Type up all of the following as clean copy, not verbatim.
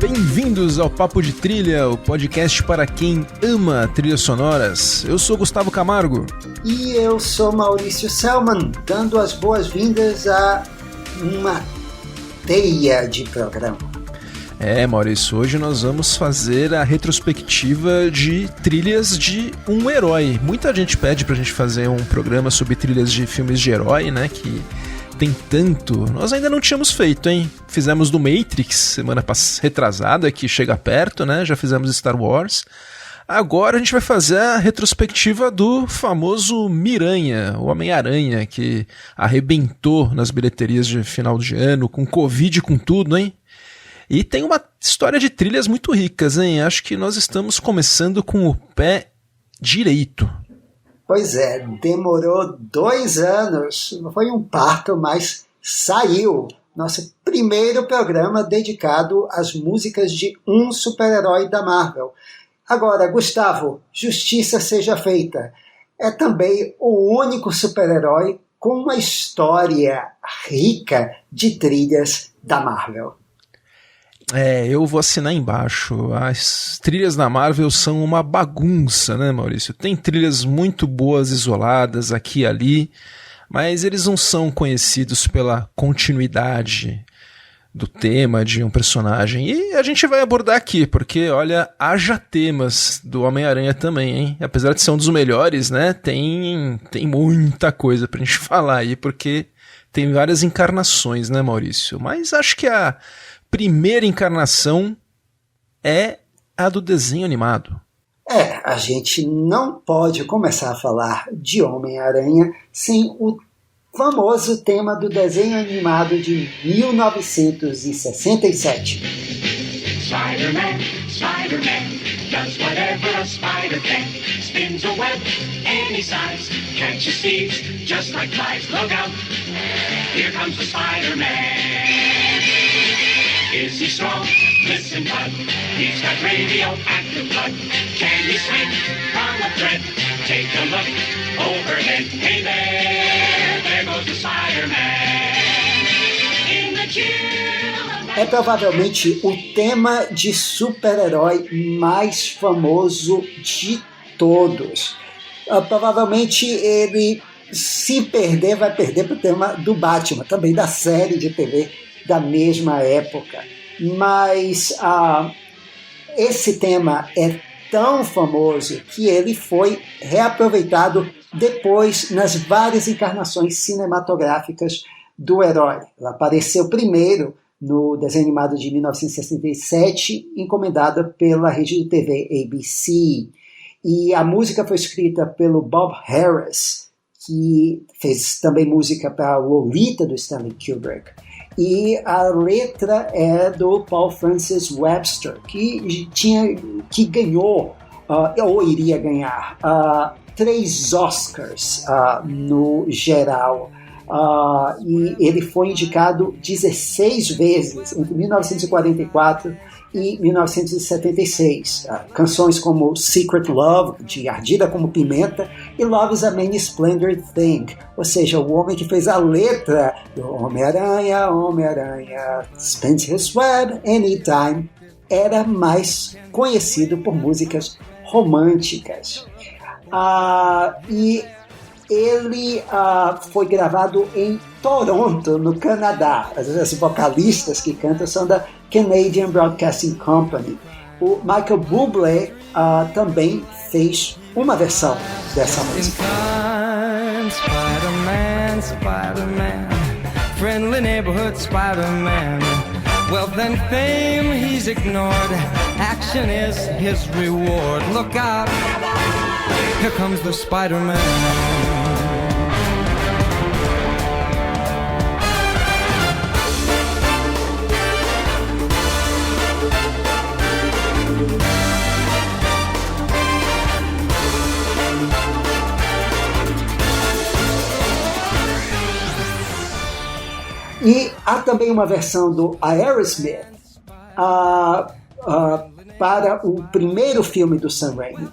Bem-vindos ao Papo de Trilha, o podcast para quem ama trilhas sonoras. Eu sou Gustavo Camargo. E eu sou Maurício Selman, dando as boas-vindas a uma teia de programa. Maurício, hoje nós vamos fazer a retrospectiva de trilhas de um herói. Muita gente pede pra gente fazer um programa sobre trilhas de filmes de herói, né, que tem tanto. Nós ainda não tínhamos feito, hein? Fizemos do Matrix semana retrasada, que chega perto, né? Já fizemos Star Wars. Agora a gente vai fazer a retrospectiva do famoso Miranha, o Homem-Aranha, que arrebentou nas bilheterias de final de ano, com Covid, com tudo, hein? E tem uma história de trilhas muito ricas, hein? Acho que nós estamos começando com o pé direito. Pois é, demorou 2 anos, foi um parto, mas saiu. Nosso primeiro programa dedicado às músicas de um super-herói da Marvel. Agora, Gustavo, justiça seja feita. É também o único super-herói com uma história rica de trilhas da Marvel. Eu vou assinar embaixo. As trilhas da Marvel são uma bagunça, né, Maurício? Tem trilhas muito boas, isoladas, aqui e ali, mas eles não são conhecidos pela continuidade do tema de um personagem. E a gente vai abordar aqui, porque, olha, haja temas do Homem-Aranha também, hein? Apesar de ser um dos melhores, né, tem muita coisa pra gente falar aí, porque tem várias encarnações, né, Maurício? Mas acho que a primeira encarnação é a do desenho animado. A gente não pode começar a falar de Homem-Aranha sem o famoso tema do desenho animado de 1967. Spider-Man, Spider-Man, does whatever a spider can. Spins a web any size, catches thieves just like flies. Look out, here comes the Spider-Man. Is he strong? Listen, bud. He's got radioactive blood. Can he swing from a thread? Take a look overhead. Hey there goes the Spider-Man. In the chill. É provavelmente o tema de super-herói mais famoso de todos. Provavelmente ele, se perder, vai perder para o tema do Batman, também da série de TV da mesma época. Mas esse tema é tão famoso que ele foi reaproveitado depois nas várias encarnações cinematográficas do herói. Ela apareceu primeiro no desenho animado de 1967, encomendada pela rede de TV ABC. E a música foi escrita pelo Bob Harris, que fez também música para Lolita, do Stanley Kubrick. E a letra é do Paul Francis Webster, que ganhou, ou iria ganhar, 3 Oscars no geral. E ele foi indicado 16 vezes, entre 1944 e 1976. Canções como Secret Love, de Ardida como Pimenta, e Love is a Many Splendid Thing, ou seja, o homem que fez a letra do Homem-Aranha, Homem-Aranha spins his web anytime, era mais conhecido por músicas românticas. E ele foi gravado em Toronto, no Canadá. As vocalistas que cantam são da Canadian Broadcasting Company. O Michael Bublé também fez uma versão dessa música. Spider-Man, Spider-Man, friendly neighborhood Spider-Man. Wealth and fame he's ignored, action is his reward. Look out, here comes the Spider-Man. E Há também uma versão do Aerosmith para o primeiro filme do Sam Raimi,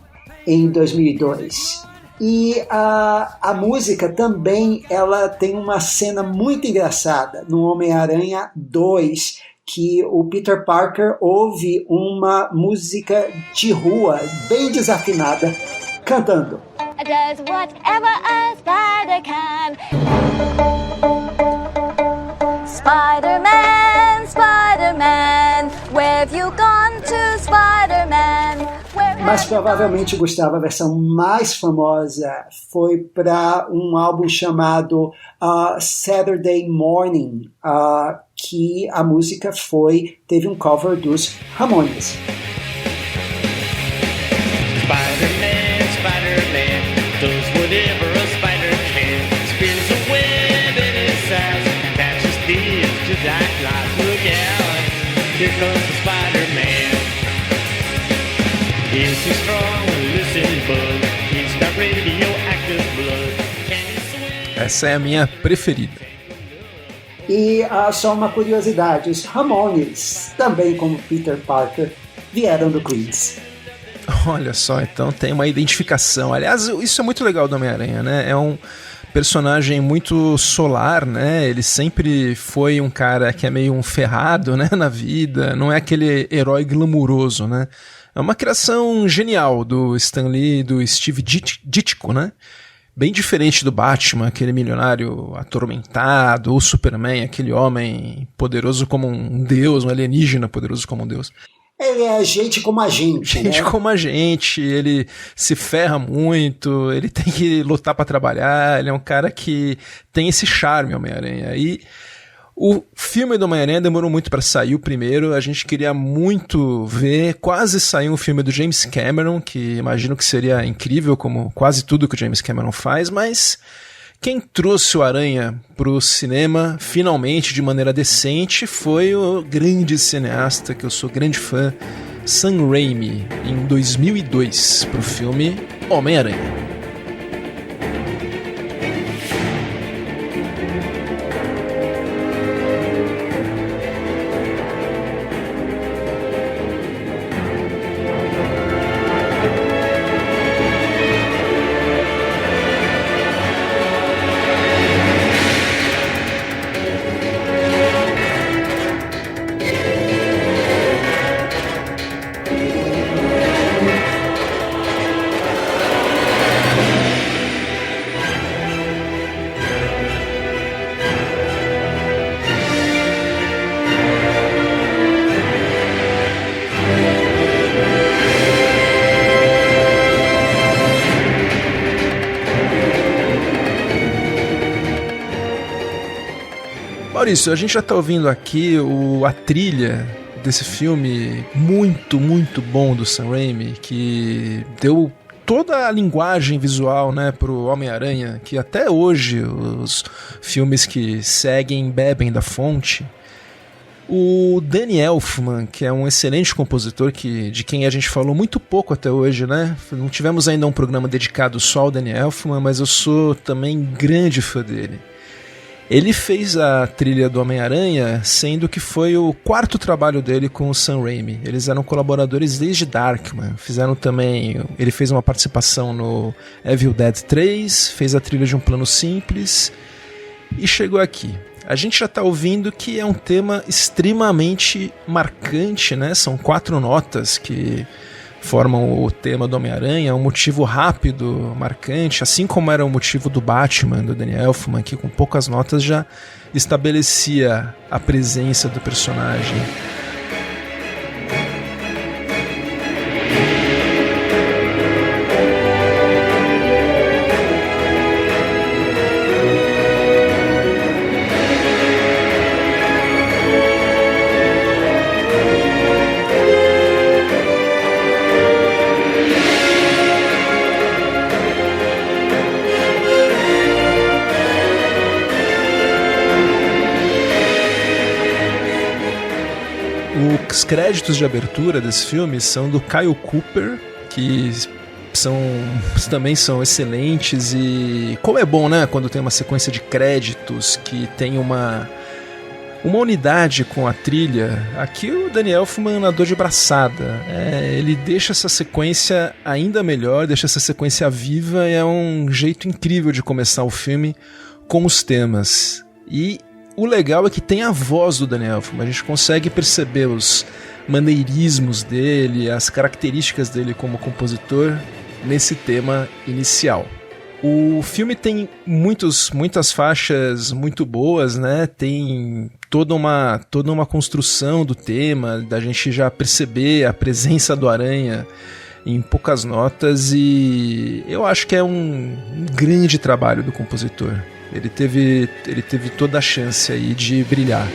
em 2002. E a música também ela tem uma cena muito engraçada no Homem-Aranha 2, que o Peter Parker ouve uma música de rua bem desafinada cantando. Does whatever a spider can. Spider-Man, Spider-Man, where have you gone to, Spider-Man? Mas provavelmente, Gustavo, a versão mais famosa foi para um álbum chamado Saturday Morning, que a música teve um cover dos Ramones. Spider-Man, Spider-Man, does whatever a spider can. Spins a web in his ass, catches thieves just like flies. Look out, here comes the Spider-Man. Is he strong? Listen, bud, he's got radioactive blood. Can he swim? Essa é a minha preferida. E só uma curiosidade, os Ramones, também como Peter Parker, vieram do Queens. Olha só, então tem uma identificação. Aliás, isso é muito legal do Homem-Aranha, né? É um personagem muito solar, né? Ele sempre foi um cara que é meio um ferrado, né, na vida. Não é aquele herói glamuroso, né? É uma criação genial do Stan Lee e do Steve Ditko, né? Bem diferente do Batman, aquele milionário atormentado, ou Superman, aquele homem poderoso como um deus, um alienígena poderoso como um deus. Ele é gente como a gente, Gente como a gente, ele se ferra muito, ele tem que lutar pra trabalhar, ele é um cara que tem esse charme, Homem-Aranha. E o filme do Homem-Aranha demorou muito pra sair o primeiro, a gente queria muito ver, quase saiu um filme do James Cameron, que imagino que seria incrível, como quase tudo que o James Cameron faz, mas quem trouxe o Aranha pro cinema, finalmente, de maneira decente, foi o grande cineasta, que eu sou grande fã, Sam Raimi, em 2002, pro filme Homem-Aranha. Maurício, a gente já tá ouvindo aqui a trilha desse filme muito, muito bom do Sam Raimi, que deu toda a linguagem visual, né, pro Homem-Aranha, que até hoje os filmes que seguem bebem da fonte. O Danny Elfman, que é um excelente compositor de quem a gente falou muito pouco até hoje, né? Não tivemos ainda um programa dedicado só ao Danny Elfman, mas eu sou também grande fã dele. Ele fez a trilha do Homem-Aranha, sendo que foi o quarto trabalho dele com o Sam Raimi. Eles eram colaboradores desde Darkman. Ele fez uma participação no Evil Dead 3, fez a trilha de Um Plano Simples e chegou aqui. A gente já está ouvindo que é um tema extremamente marcante, né? São 4 notas que formam o tema do Homem-Aranha, um motivo rápido, marcante, assim como era o motivo do Batman, do Danny Elfman, que com poucas notas já estabelecia a presença do personagem. Os créditos de abertura desse filme são do Kyle Cooper, que também são excelentes, e como é bom, né, quando tem uma sequência de créditos que tem uma uma unidade com a trilha. Aqui o Danny Elfman nadou de braçada. Ele deixa essa sequência ainda melhor, deixa essa sequência viva, e é um jeito incrível de começar o filme com os temas. E o legal é que tem a voz do Danny Elfman, a gente consegue perceber os maneirismos dele, as características dele como compositor nesse tema inicial. O filme tem muitas faixas muito boas, né? Tem toda uma construção do tema, da gente já perceber a presença do Aranha em poucas notas, e eu acho que é um grande trabalho do compositor. Ele teve toda a chance aí de brilhar.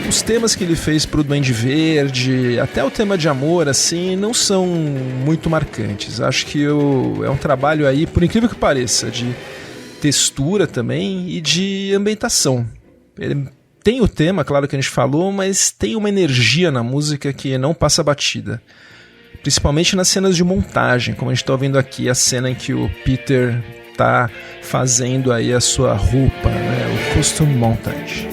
Os temas que ele fez pro Duende Verde, até o tema de amor, assim, não são muito marcantes. Acho que é um trabalho aí, por incrível que pareça, de textura também e de ambientação. Ele tem o tema, claro que a gente falou, mas tem uma energia na música que não passa batida. Principalmente nas cenas de montagem, como a gente está ouvindo aqui, a cena em que o Peter tá fazendo aí a sua roupa, né, o costume montage.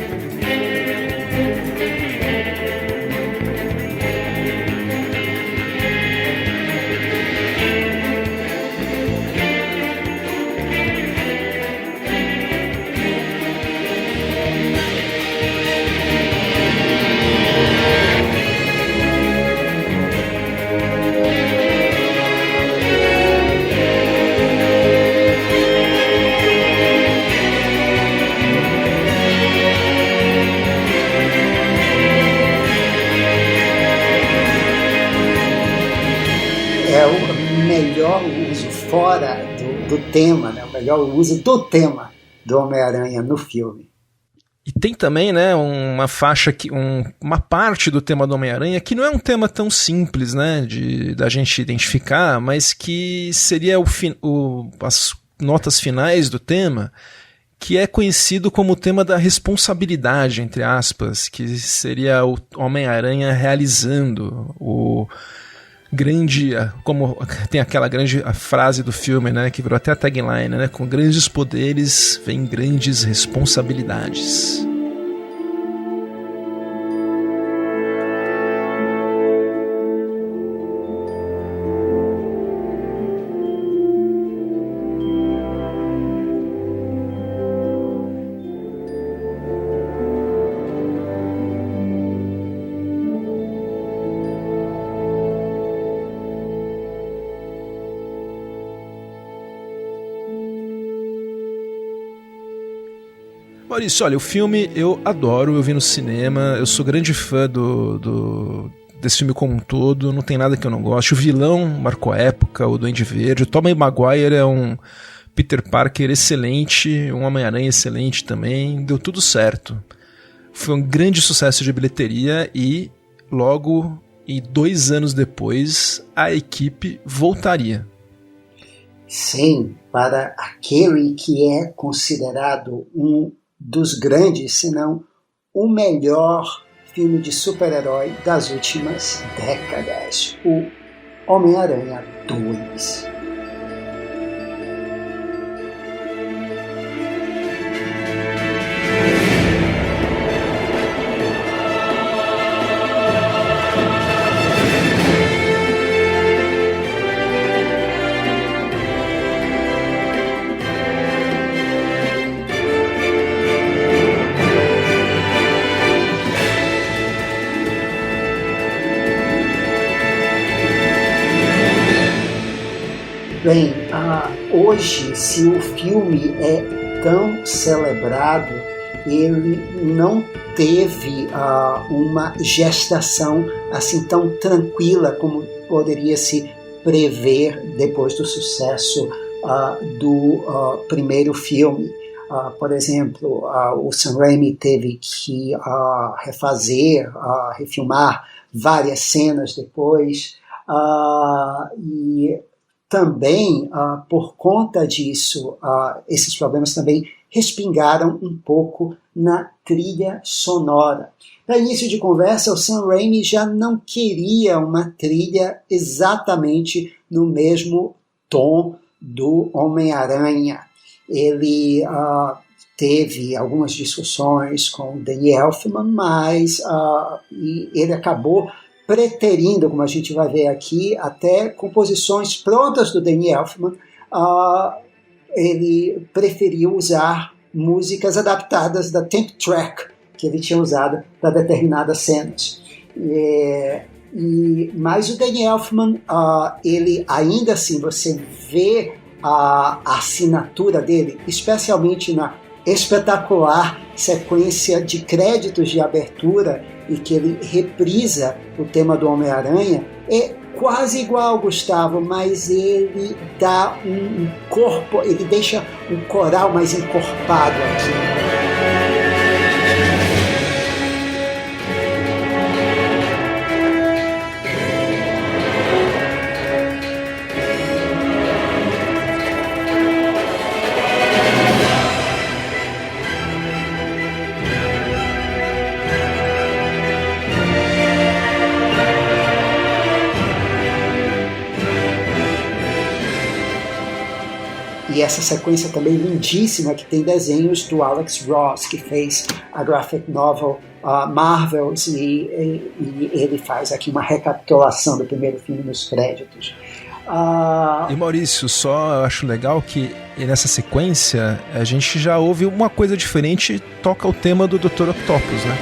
Melhor uso fora do tema, né? O melhor uso do tema do Homem-Aranha no filme. E tem também, né, uma faixa, uma parte do tema do Homem-Aranha que não é um tema tão simples, né, da gente identificar, mas que seria as notas finais do tema, que é conhecido como o tema da responsabilidade, entre aspas, que seria o Homem-Aranha realizando o grande, como tem aquela grande frase do filme, né, que virou até a tagline, né, com grandes poderes vem grandes responsabilidades. Maurício, olha, o filme eu adoro, eu vi no cinema, eu sou grande fã desse filme como um todo, não tem nada que eu não goste. O vilão marcou a época, o Duende Verde, o Tobey Maguire é um Peter Parker excelente, um Homem-Aranha excelente também, deu tudo certo. Foi um grande sucesso de bilheteria e logo, 2 anos depois, a equipe voltaria. Sim, para aquele que é considerado um dos grandes, se não o melhor filme de super-herói das últimas décadas, o Homem-Aranha 2. Bem, hoje, se o filme é tão celebrado, ele não teve uma gestação assim tão tranquila como poderia se prever depois do sucesso do primeiro filme. Por exemplo, o Sam Raimi teve que refazer, refilmar várias cenas depois, e também, por conta disso, esses problemas também respingaram um pouco na trilha sonora. Para início de conversa, o Sam Raimi já não queria uma trilha exatamente no mesmo tom do Homem-Aranha. Ele teve algumas discussões com o Danny Elfman, mas ele acabou preterindo, como a gente vai ver aqui, até composições prontas do Danny Elfman. Ele preferiu usar músicas adaptadas da temp track que ele tinha usado para determinadas cenas. Mas o Danny Elfman, ele ainda assim, você vê a assinatura dele, especialmente na espetacular sequência de créditos de abertura e que ele reprisa o tema do Homem-Aranha, é quase igual, Gustavo, mas ele dá um corpo, ele deixa um coral mais encorpado aqui. E essa sequência também lindíssima, que tem desenhos do Alex Ross, que fez a graphic novel Marvels, e ele faz aqui uma recapitulação do primeiro filme nos créditos. E Maurício, só eu acho legal que nessa sequência a gente já ouve uma coisa diferente, toca o tema do Dr. Octopus, né?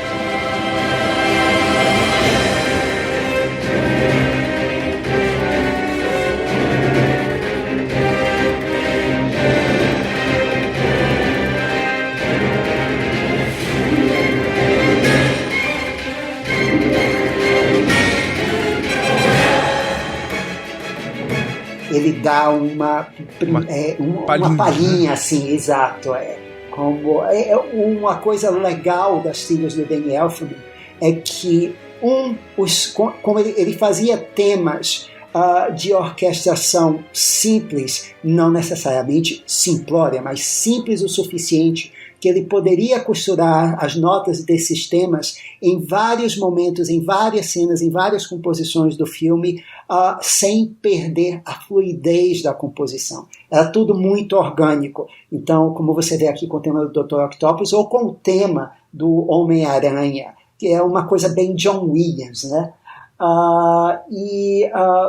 Ele dá uma palhinha, assim, exato. Uma coisa legal das trilhas do Danny Elfman é que como ele fazia temas de orquestração simples, não necessariamente simplória, mas simples o suficiente, que ele poderia costurar as notas desses temas em vários momentos, em várias cenas, em várias composições do filme, sem perder a fluidez da composição. Era tudo muito orgânico. Então, como você vê aqui com o tema do Dr. Octopus, ou com o tema do Homem-Aranha, que é uma coisa bem John Williams, né?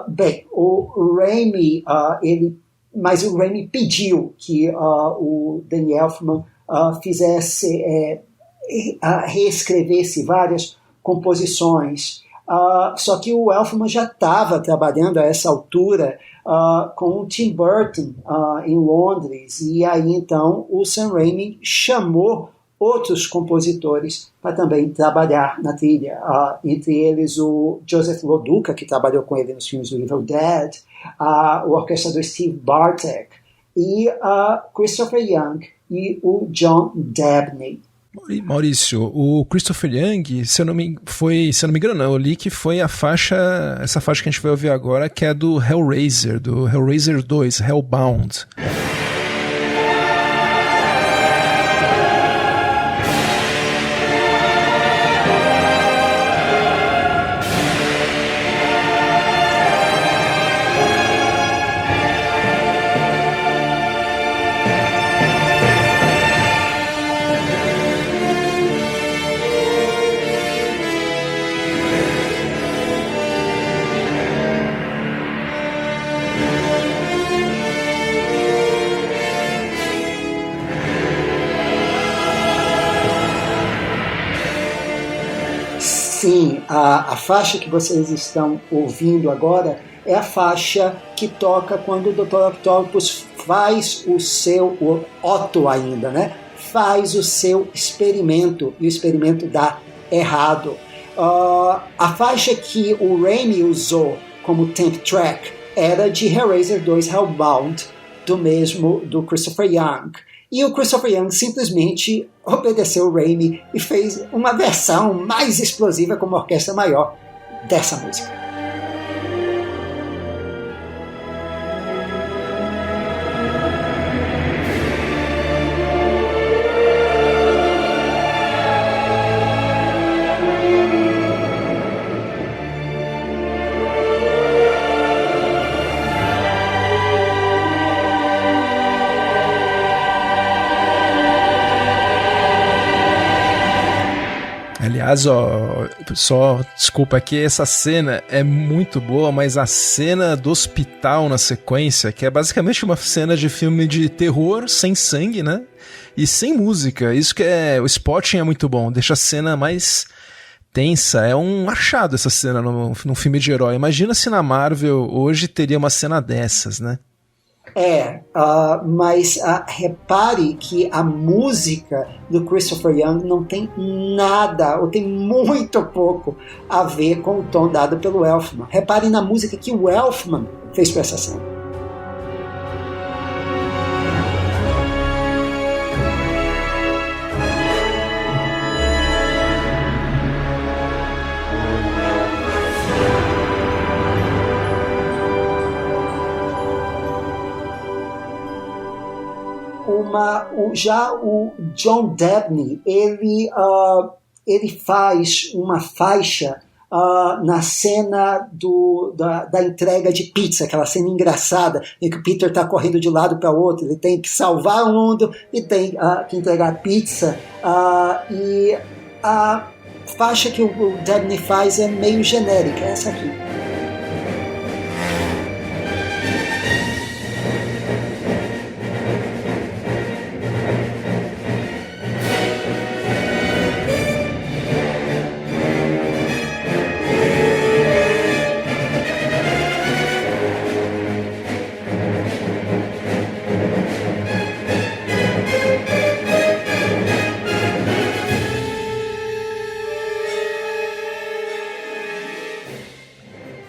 Bem, o Raimi, mas o Raimi pediu que o Danny Elfman reescrevesse várias composições. Só que o Elfman já estava trabalhando a essa altura com o Tim Burton em Londres, e aí então o Sam Raimi chamou outros compositores para também trabalhar na trilha, entre eles o Joseph Loduca, que trabalhou com ele nos filmes do Evil Dead, o orquestrador Steve Bartek, e Christopher Young e o John Dabney. Maurício, o Christopher Young, se eu não me engano, eu li que foi essa faixa que a gente vai ouvir agora, que é do Hellraiser 2, Hellbound. Sim, a faixa que vocês estão ouvindo agora é a faixa que toca quando o Dr. Octopus faz o Otto ainda, né? Faz o seu experimento, e o experimento dá errado. A faixa que o Raimi usou como temp track era de Hellraiser 2 Hellbound, do Christopher Young. E o Christopher Young simplesmente obedeceu o Raimi e fez uma versão mais explosiva com uma orquestra maior dessa música. Aliás, ó, só desculpa aqui, essa cena é muito boa, mas a cena do hospital na sequência, que é basicamente uma cena de filme de terror sem sangue, né? E sem música. Isso que é. O spotting é muito bom, deixa a cena mais tensa. É um achado essa cena num filme de herói. Imagina se na Marvel hoje teria uma cena dessas, né? Mas repare que a música do Christopher Young não tem nada, ou tem muito pouco a ver com o tom dado pelo Elfman. Repare na música que o Elfman fez para essa cena. Já o John Debney, ele faz uma faixa na cena da entrega de pizza, aquela cena engraçada em que o Peter está correndo de um lado para o outro, ele tem que salvar o mundo e tem que entregar pizza, e a faixa que o Debney faz é meio genérica, é essa aqui.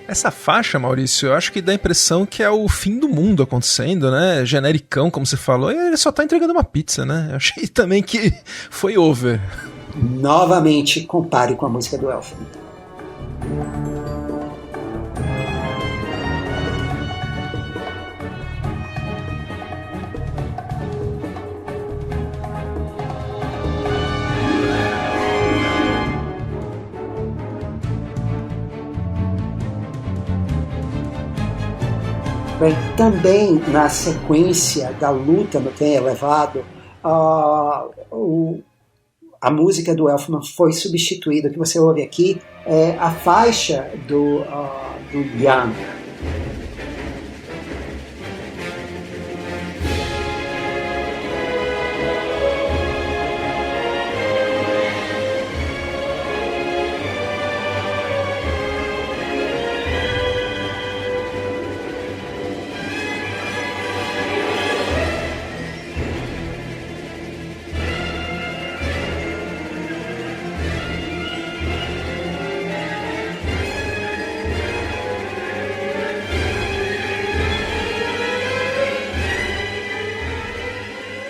Essa faixa, Maurício, eu acho que dá a impressão que é o fim do mundo acontecendo, né? Genericão, como você falou, e ele só tá entregando uma pizza, né? Eu achei também que foi over. Novamente, compare com a música do Elfman. Bem, também na sequência da luta no trem elevado, a música do Elfman foi substituída. O que você ouve aqui é a faixa do Young.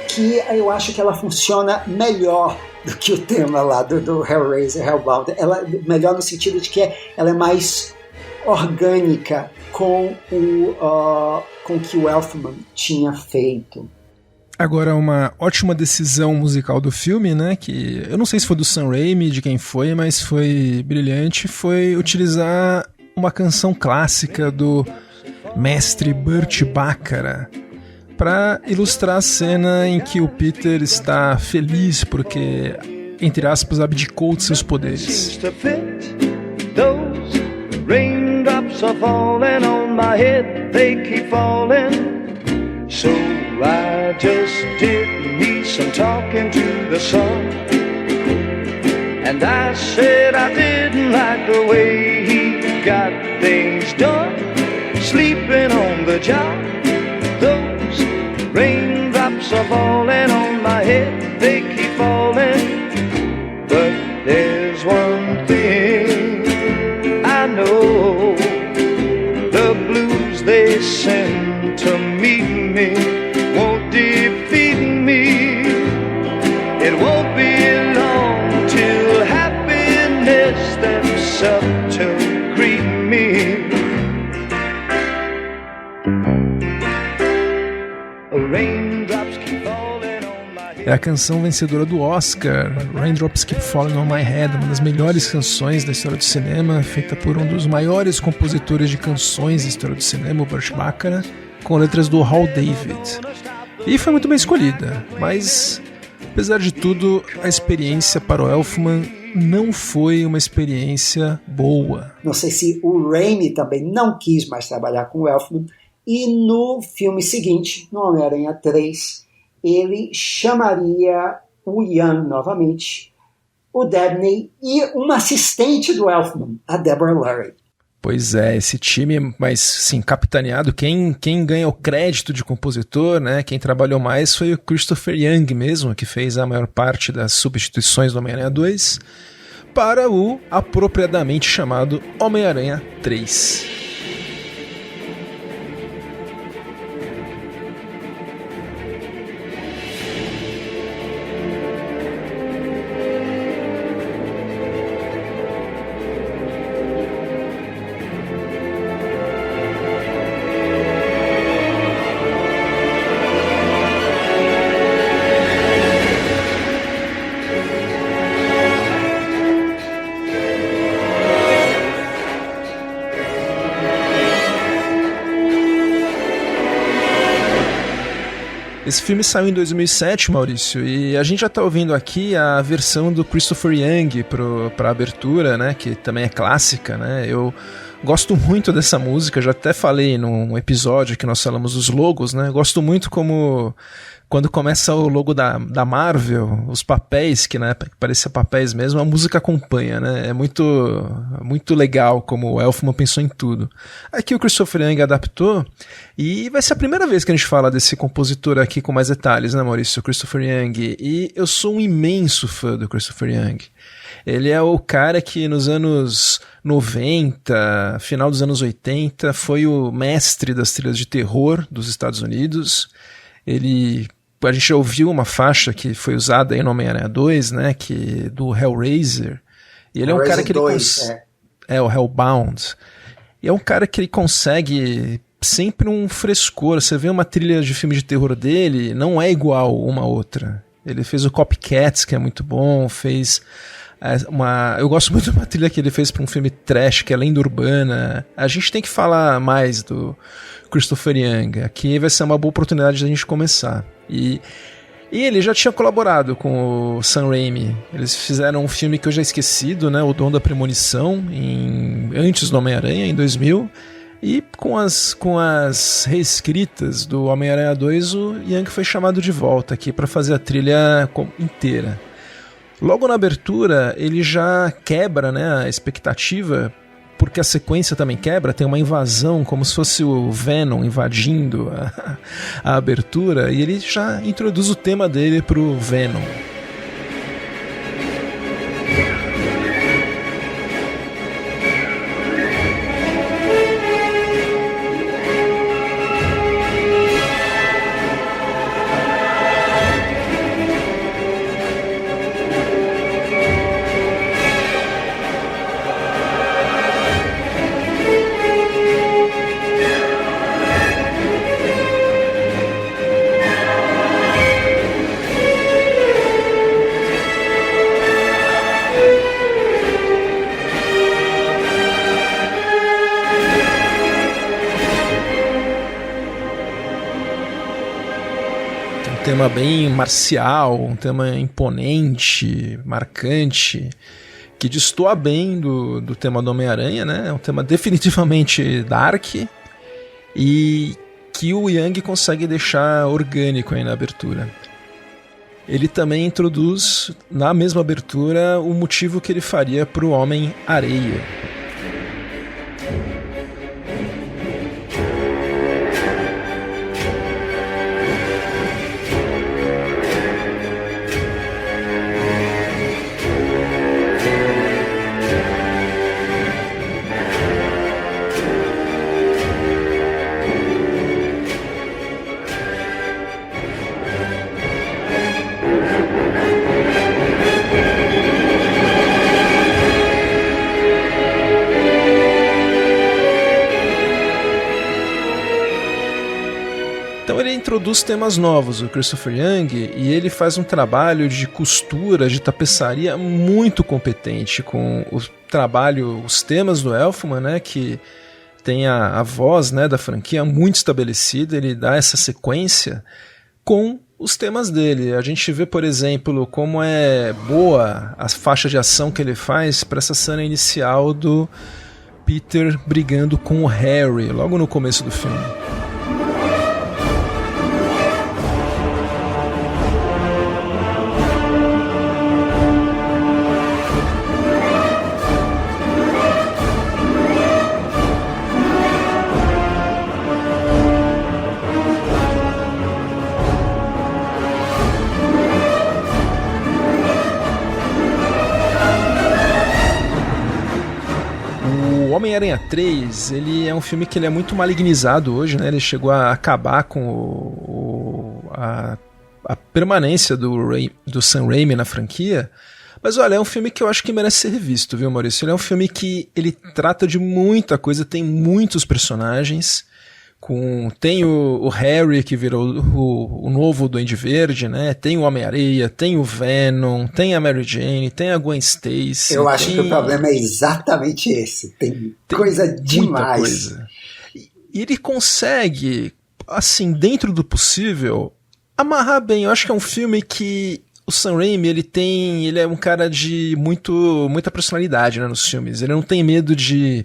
Que eu acho que ela funciona melhor do que o tema lá do Hellraiser, Hellbound. Ela melhor no sentido de que ela é mais orgânica com o que o Elfman tinha feito. Agora, uma ótima decisão musical do filme, né, que eu não sei se foi do Sam Raimi, de quem foi, mas foi brilhante, foi utilizar uma canção clássica do mestre Burt Bacharach para ilustrar a cena em que o Peter está feliz porque, entre aspas, abdicou de seus poderes. Raindrops are falling on my head, they keep falling. So I just did me some talking to the sun. And I said I didn't like the way he got things done. Sleeping on the job, those raindrops are falling on my head, they keep falling. But there's one thing I know, the blues they send to meet me won't defeat me. steps up to greet me. Raindrops keep falling on my head. É a canção vencedora do Oscar, Raindrops Keep Falling on My Head, uma das melhores canções da história do cinema, feita por um dos maiores compositores de canções da história do cinema, o Burt Bacharach, com letras do Hal David. E foi muito bem escolhida, mas, apesar de tudo, a experiência para o Elfman não foi uma experiência boa. Não sei se o Raimi também não quis mais trabalhar com o Elfman, e no filme seguinte, no Homem-Aranha 3, ele chamaria o Ian novamente, o Dabney e uma assistente do Elfman, a Deborah Lurie. Pois é, esse time, mas sim, capitaneado, quem ganha o crédito de compositor, né, quem trabalhou mais foi o Christopher Young mesmo, que fez a maior parte das substituições do Homem-Aranha 2, para o apropriadamente chamado Homem-Aranha 3. Esse filme saiu em 2007, Maurício, e a gente já tá ouvindo aqui a versão do Christopher Young pra abertura, né, que também é clássica, né, eu gosto muito dessa música, já até falei num episódio que nós falamos dos logos, né, gosto muito como quando começa o logo da Marvel, os papéis, que na época parecia papéis mesmo, a música acompanha, né? É muito legal como o Elfman pensou em tudo. Aqui o Christopher Young adaptou, e vai ser a primeira vez que a gente fala desse compositor aqui com mais detalhes, né, Maurício? Christopher Young. E eu sou um imenso fã do Christopher Young. Ele é o cara que nos anos 90, final dos anos 80, foi o mestre das trilhas de terror dos Estados Unidos. A gente já ouviu uma faixa que foi usada aí no Homem-Aranha 2, né, do Hellraiser. E ele é um cara que o Hellbound. E é um cara que ele consegue sempre um frescor. Você vê uma trilha de filme de terror dele, não é igual uma outra. Ele fez o Copycats, que é muito bom, fez eu gosto muito de uma trilha que ele fez para um filme trash, que é Lenda Urbana. A gente tem que falar mais do Christopher Young. Aqui vai ser uma boa oportunidade de a gente começar. E ele já tinha colaborado com o Sam Raimi. Eles fizeram um filme que eu já esquecido, né, O Dom da Premonição, antes do Homem-Aranha, em 2000. E com as reescritas do Homem-Aranha 2, o Young foi chamado de volta aqui para fazer a trilha inteira. Logo na abertura, ele já quebra, né, a expectativa, porque a sequência também quebra, tem uma invasão, como se fosse o Venom invadindo a abertura, e ele já introduz o tema dele pro Venom. Um tema bem marcial, um tema imponente, marcante, que destoa bem do tema do Homem-Aranha, né? É um tema definitivamente dark e que o Young consegue deixar orgânico aí na abertura. Ele também introduz na mesma abertura o motivo que ele faria para o Homem-Areia. introduz temas novos, o Christopher Young, e ele faz um trabalho de costura, de tapeçaria muito competente com o trabalho, os temas do Elfman, né, que tem a voz, né, da franquia muito estabelecida, ele dá essa sequência com os temas dele. A gente vê, por exemplo, como é boa a faixa de ação que ele faz para essa cena inicial do Peter brigando com o Harry, logo no começo do filme. O Homem-Aranha 3, ele é um filme que ele é muito malignizado hoje, né? Ele chegou a acabar com a permanência do Sam Raimi na franquia. Mas olha, é um filme que eu acho que merece ser revisto, viu, Maurício? Ele é um filme que ele trata de muita coisa, tem muitos personagens. Tem o Harry, que virou o novo Duende Verde, né? Tem o Homem-Areia, tem o Venom, tem a Mary Jane, tem a Gwen Stacy. Eu acho que o problema é exatamente esse. Tem coisa demais. Coisa. E ele consegue, assim, dentro do possível, amarrar bem. Eu acho que é um filme que o Sam Raimi, ele é um cara de muita personalidade, né, nos filmes. Ele não tem medo de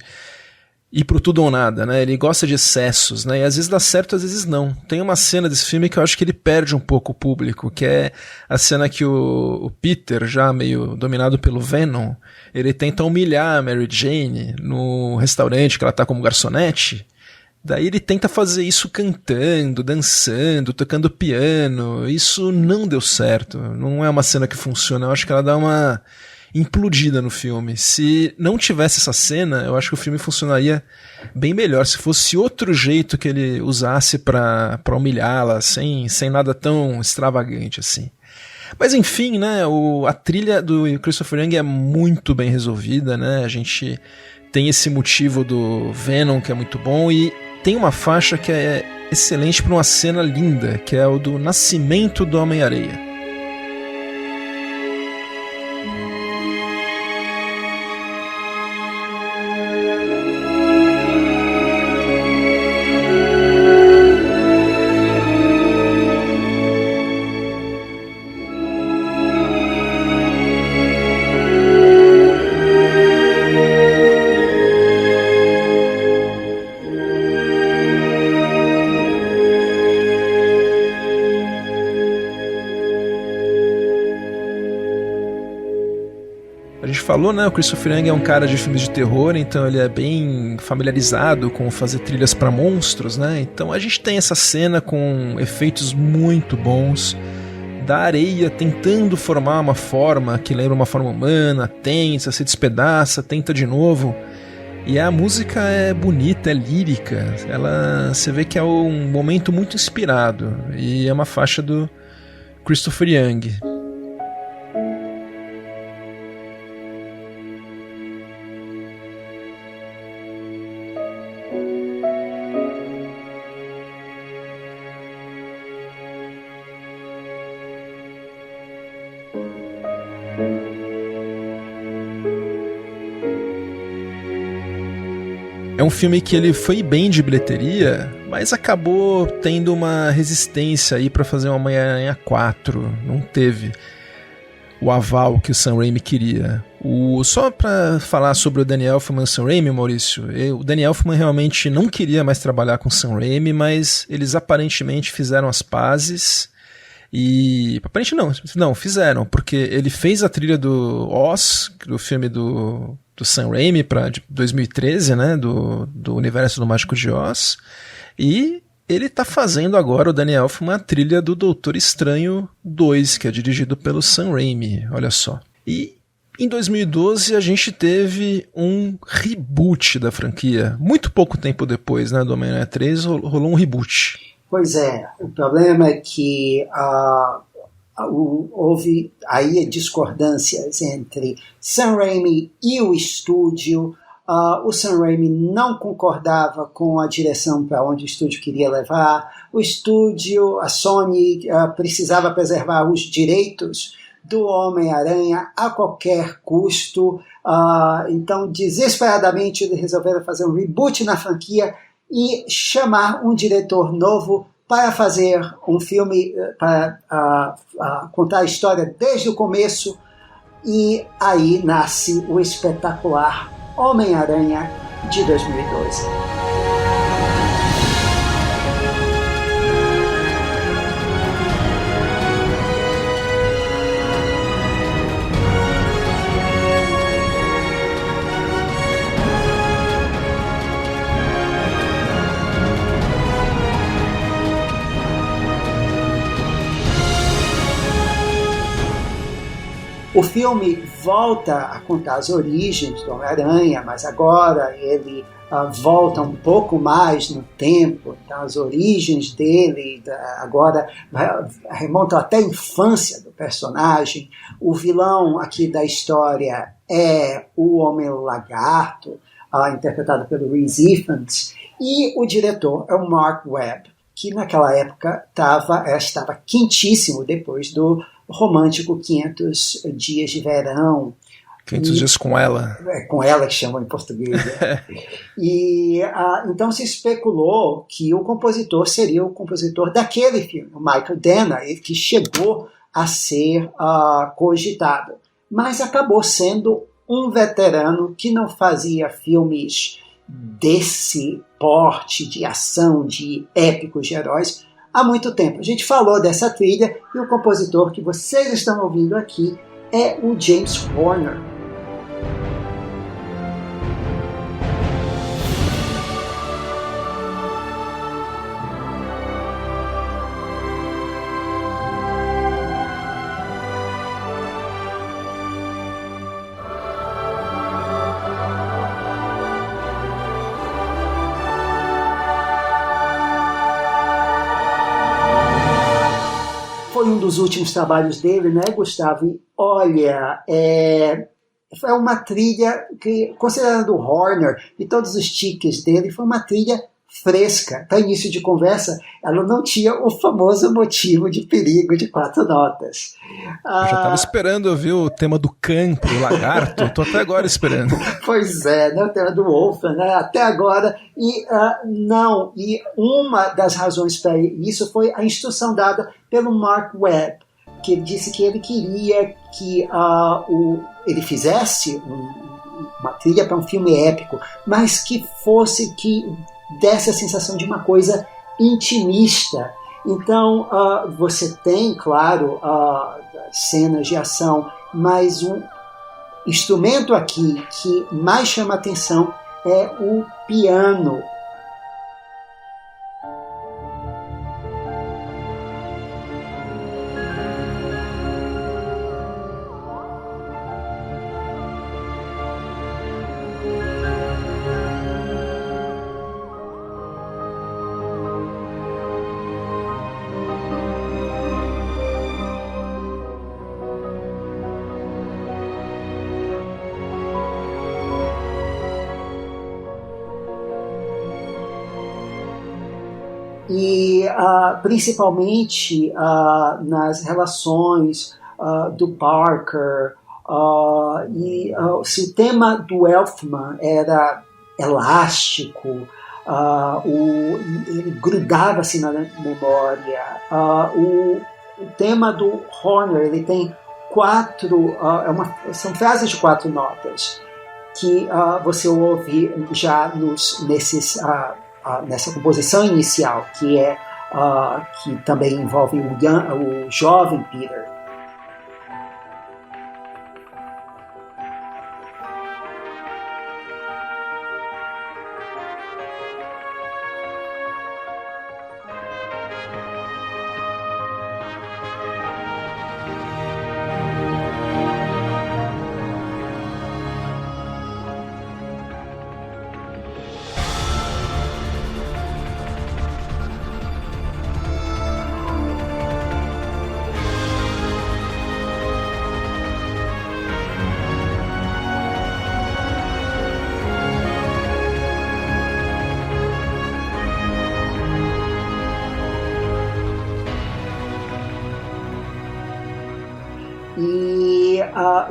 ir pro tudo ou nada, né? Ele gosta de excessos, né? E às vezes dá certo, às vezes não. Tem uma cena desse filme que eu acho que ele perde um pouco o público, que é a cena que o Peter, já meio dominado pelo Venom, ele tenta humilhar a Mary Jane no restaurante que ela tá como garçonete. Daí ele tenta fazer isso cantando, dançando, tocando piano. Isso não deu certo. Não é uma cena que funciona. Eu acho que ela dá uma implodida no filme. Se não tivesse essa cena, eu acho que o filme funcionaria bem melhor. Se fosse outro jeito que ele usasse pra humilhá-la, sem nada tão extravagante assim. Mas enfim, né, a trilha do Christopher Young é muito bem resolvida, né? A gente tem esse motivo do Venom, que é muito bom, e tem uma faixa que é excelente para uma cena linda, que é o do nascimento do Homem-Areia. Falou, né? O Christopher Young é um cara de filmes de terror, então ele é bem familiarizado com fazer trilhas para monstros, né? Então a gente tem essa cena com efeitos muito bons da areia tentando formar uma forma que lembra uma forma humana, tensa, se despedaça, tenta de novo. E a música é bonita, é lírica. Você vê que é um momento muito inspirado e é uma faixa do Christopher Young. É um filme que ele foi bem de bilheteria, mas acabou tendo uma resistência aí para fazer uma Homem-Aranha 4. Não teve o aval que o Sam Raimi queria. Só para falar sobre o Danny Elfman e o Sam Raimi, Maurício, o Danny Elfman realmente não queria mais trabalhar com o Sam Raimi, mas eles aparentemente fizeram as pazes. E aparentemente não, fizeram, porque ele fez a trilha do Oz, do filme do Sam Raimi para 2013, né, do Universo do Mágico de Oz, e ele tá fazendo agora, o Danny Elfman, a trilha do Doutor Estranho 2, que é dirigido pelo Sam Raimi, olha só. E em 2012 a gente teve um reboot da franquia, muito pouco tempo depois, né, do Homem-Aranha 3, rolou um reboot. Pois é, o problema é que houve aí discordâncias entre Sam Raimi e o estúdio. O Sam Raimi não concordava com a direção para onde o estúdio queria levar. O estúdio, a Sony, precisava preservar os direitos do Homem-Aranha a qualquer custo. Então, desesperadamente, eles resolveram fazer um reboot na franquia e chamar um diretor novo para fazer um filme, para contar a história desde o começo. E aí nasce o espetacular Homem-Aranha de 2012. O filme volta a contar as origens do Homem-Aranha, mas agora ele volta um pouco mais no tempo. Então, as origens dele agora remontam até a infância do personagem. O vilão aqui da história é o Homem-Lagarto, interpretado pelo Rhys Ifans, e o diretor é o Mark Webb, que naquela época estava quentíssimo depois do romântico 500 Dias de Verão. 500 Dias com Ela. É com ela que chamam em português. Né? E então se especulou que o compositor seria o compositor daquele filme, o Michael Dana, que chegou a ser cogitado. Mas acabou sendo um veterano que não fazia filmes desse porte de ação, de épicos de heróis, há muito tempo. A gente falou dessa trilha e o compositor que vocês estão ouvindo aqui é o James Horner. Foi um dos últimos trabalhos dele, né, Gustavo? E olha, é uma trilha que, considerando o Horner e todos os tiques dele, foi uma trilha fresca. Para início de conversa, ela não tinha o famoso motivo de perigo de 4 notas. Eu já estava esperando ouvir o tema do Khan pro lagarto, estou até agora esperando. Pois é, né, o tema do Wolfman, né, até agora. E não, e uma das razões para isso foi a instrução dada pelo Mark Webb, que ele disse que ele queria que ele fizesse uma trilha para um filme épico, mas que desse a sensação de uma coisa intimista. Então, você tem, claro, cenas de ação, mas um instrumento aqui que mais chama atenção é o piano. E principalmente nas relações do Parker, se o tema do Elfman era elástico, ele grudava-se na memória. O tema do Horner, ele tem 4, são frases de 4 notas que você ouve já nessa composição inicial, que também envolve o jovem Peter.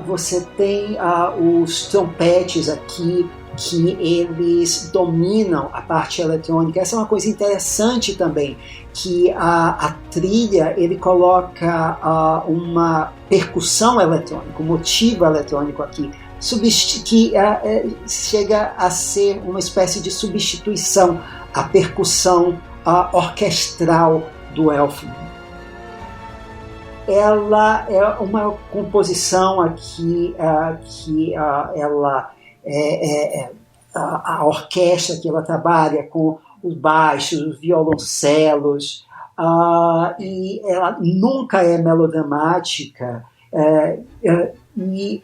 você tem os trompetes aqui, que eles dominam a parte eletrônica. Essa é uma coisa interessante também, que a trilha, ele coloca uma percussão eletrônica, um motivo eletrônico aqui, que chega a ser uma espécie de substituição à percussão orquestral do Elfman. Ela é uma composição aqui que ela a orquestra que ela trabalha com os baixos, os violoncelos, e ela nunca é melodramática, e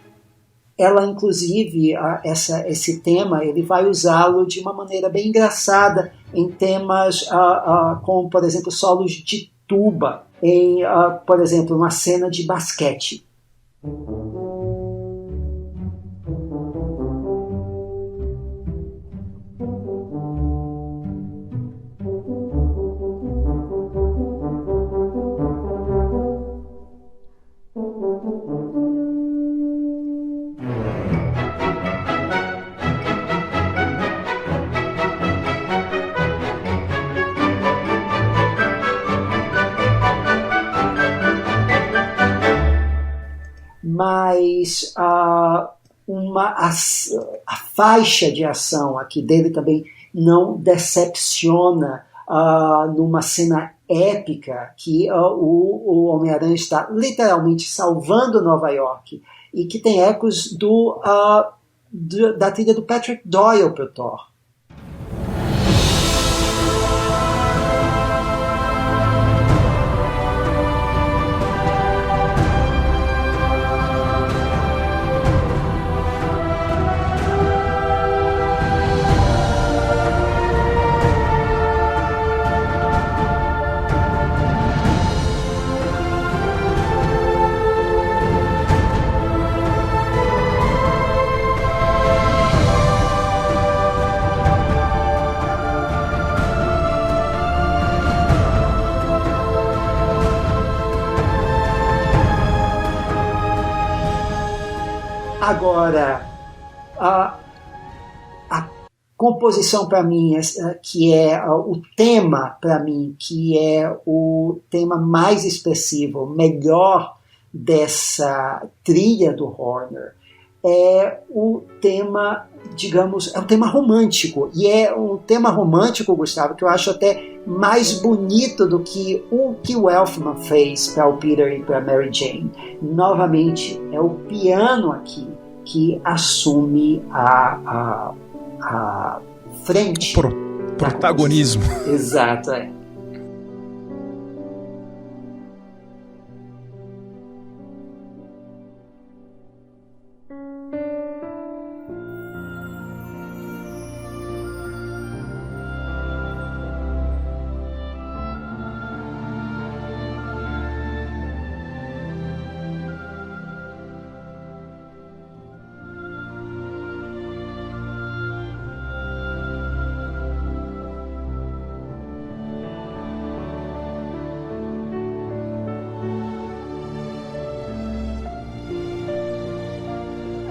ela, inclusive, esse tema, ele vai usá-lo de uma maneira bem engraçada em temas como, por exemplo, solos de tuba, por exemplo, uma cena de basquete. Mas a faixa de ação aqui dele também não decepciona numa cena épica que o Homem-Aranha está literalmente salvando Nova York e que tem ecos da trilha do Patrick Doyle para o Thor. Agora, a composição para mim, que é o tema para mim, que é o tema mais expressivo, melhor dessa trilha do Horner, é o tema, digamos, é um tema romântico. E é um tema romântico, Gustavo, que eu acho até mais bonito do que o Elfman fez para o Peter e para a Mary Jane. Novamente, é o piano aqui que assume a frente. Protagonismo. Exato, é.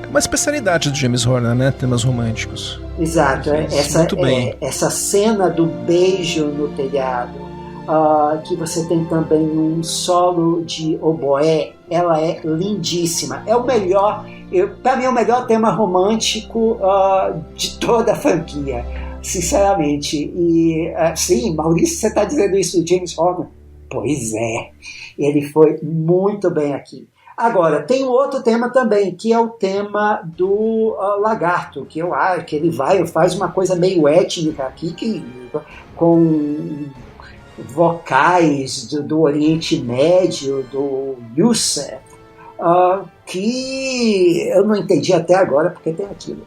Uma especialidade do James Horner, né? Temas românticos. Exato. Essa cena do beijo no telhado, que você tem também um solo de oboé, ela é lindíssima. É o melhor, para mim é o melhor tema romântico de toda a franquia, sinceramente. E sim, Maurício, você está dizendo isso do James Horner? Pois é, ele foi muito bem aqui. Agora, tem um outro tema também, que é o tema do lagarto, que eu acho que ele faz uma coisa meio étnica aqui, com vocais do Oriente Médio, do Youssef, que eu não entendi até agora porque tem aquilo.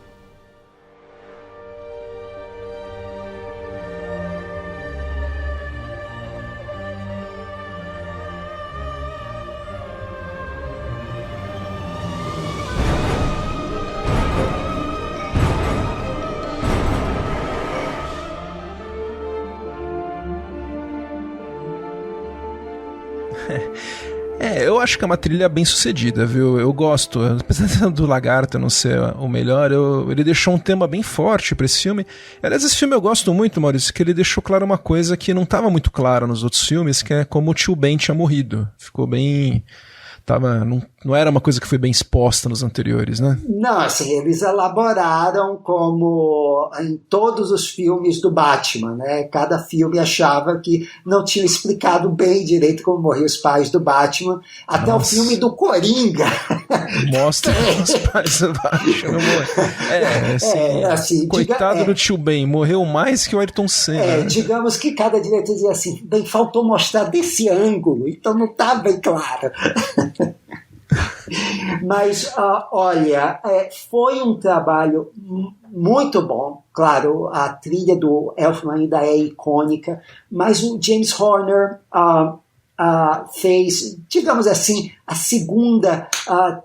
Eu acho que é uma trilha bem sucedida, viu? Eu gosto, apesar do Lagarto não ser o melhor, ele deixou um tema bem forte pra esse filme. Aliás, esse filme eu gosto muito, Maurício, que ele deixou claro uma coisa que não estava muito clara nos outros filmes, que é como o tio Ben tinha morrido. Ficou bem... não era uma coisa que foi bem exposta nos anteriores, né? Não, assim, eles elaboraram como em todos os filmes do Batman, né? Cada filme achava que não tinha explicado bem direito como morriam os pais do Batman. Até o filme do Coringa. Mostra os pais do Batman. Assim, coitado do tio Ben, morreu mais que o Ayrton Senna. Digamos que cada diretor dizia assim, bem, faltou mostrar desse ângulo, então não está bem claro. Mas, olha, foi um trabalho muito bom. Claro, a trilha do Elfman ainda é icônica, mas o James Horner fez, digamos assim, a segunda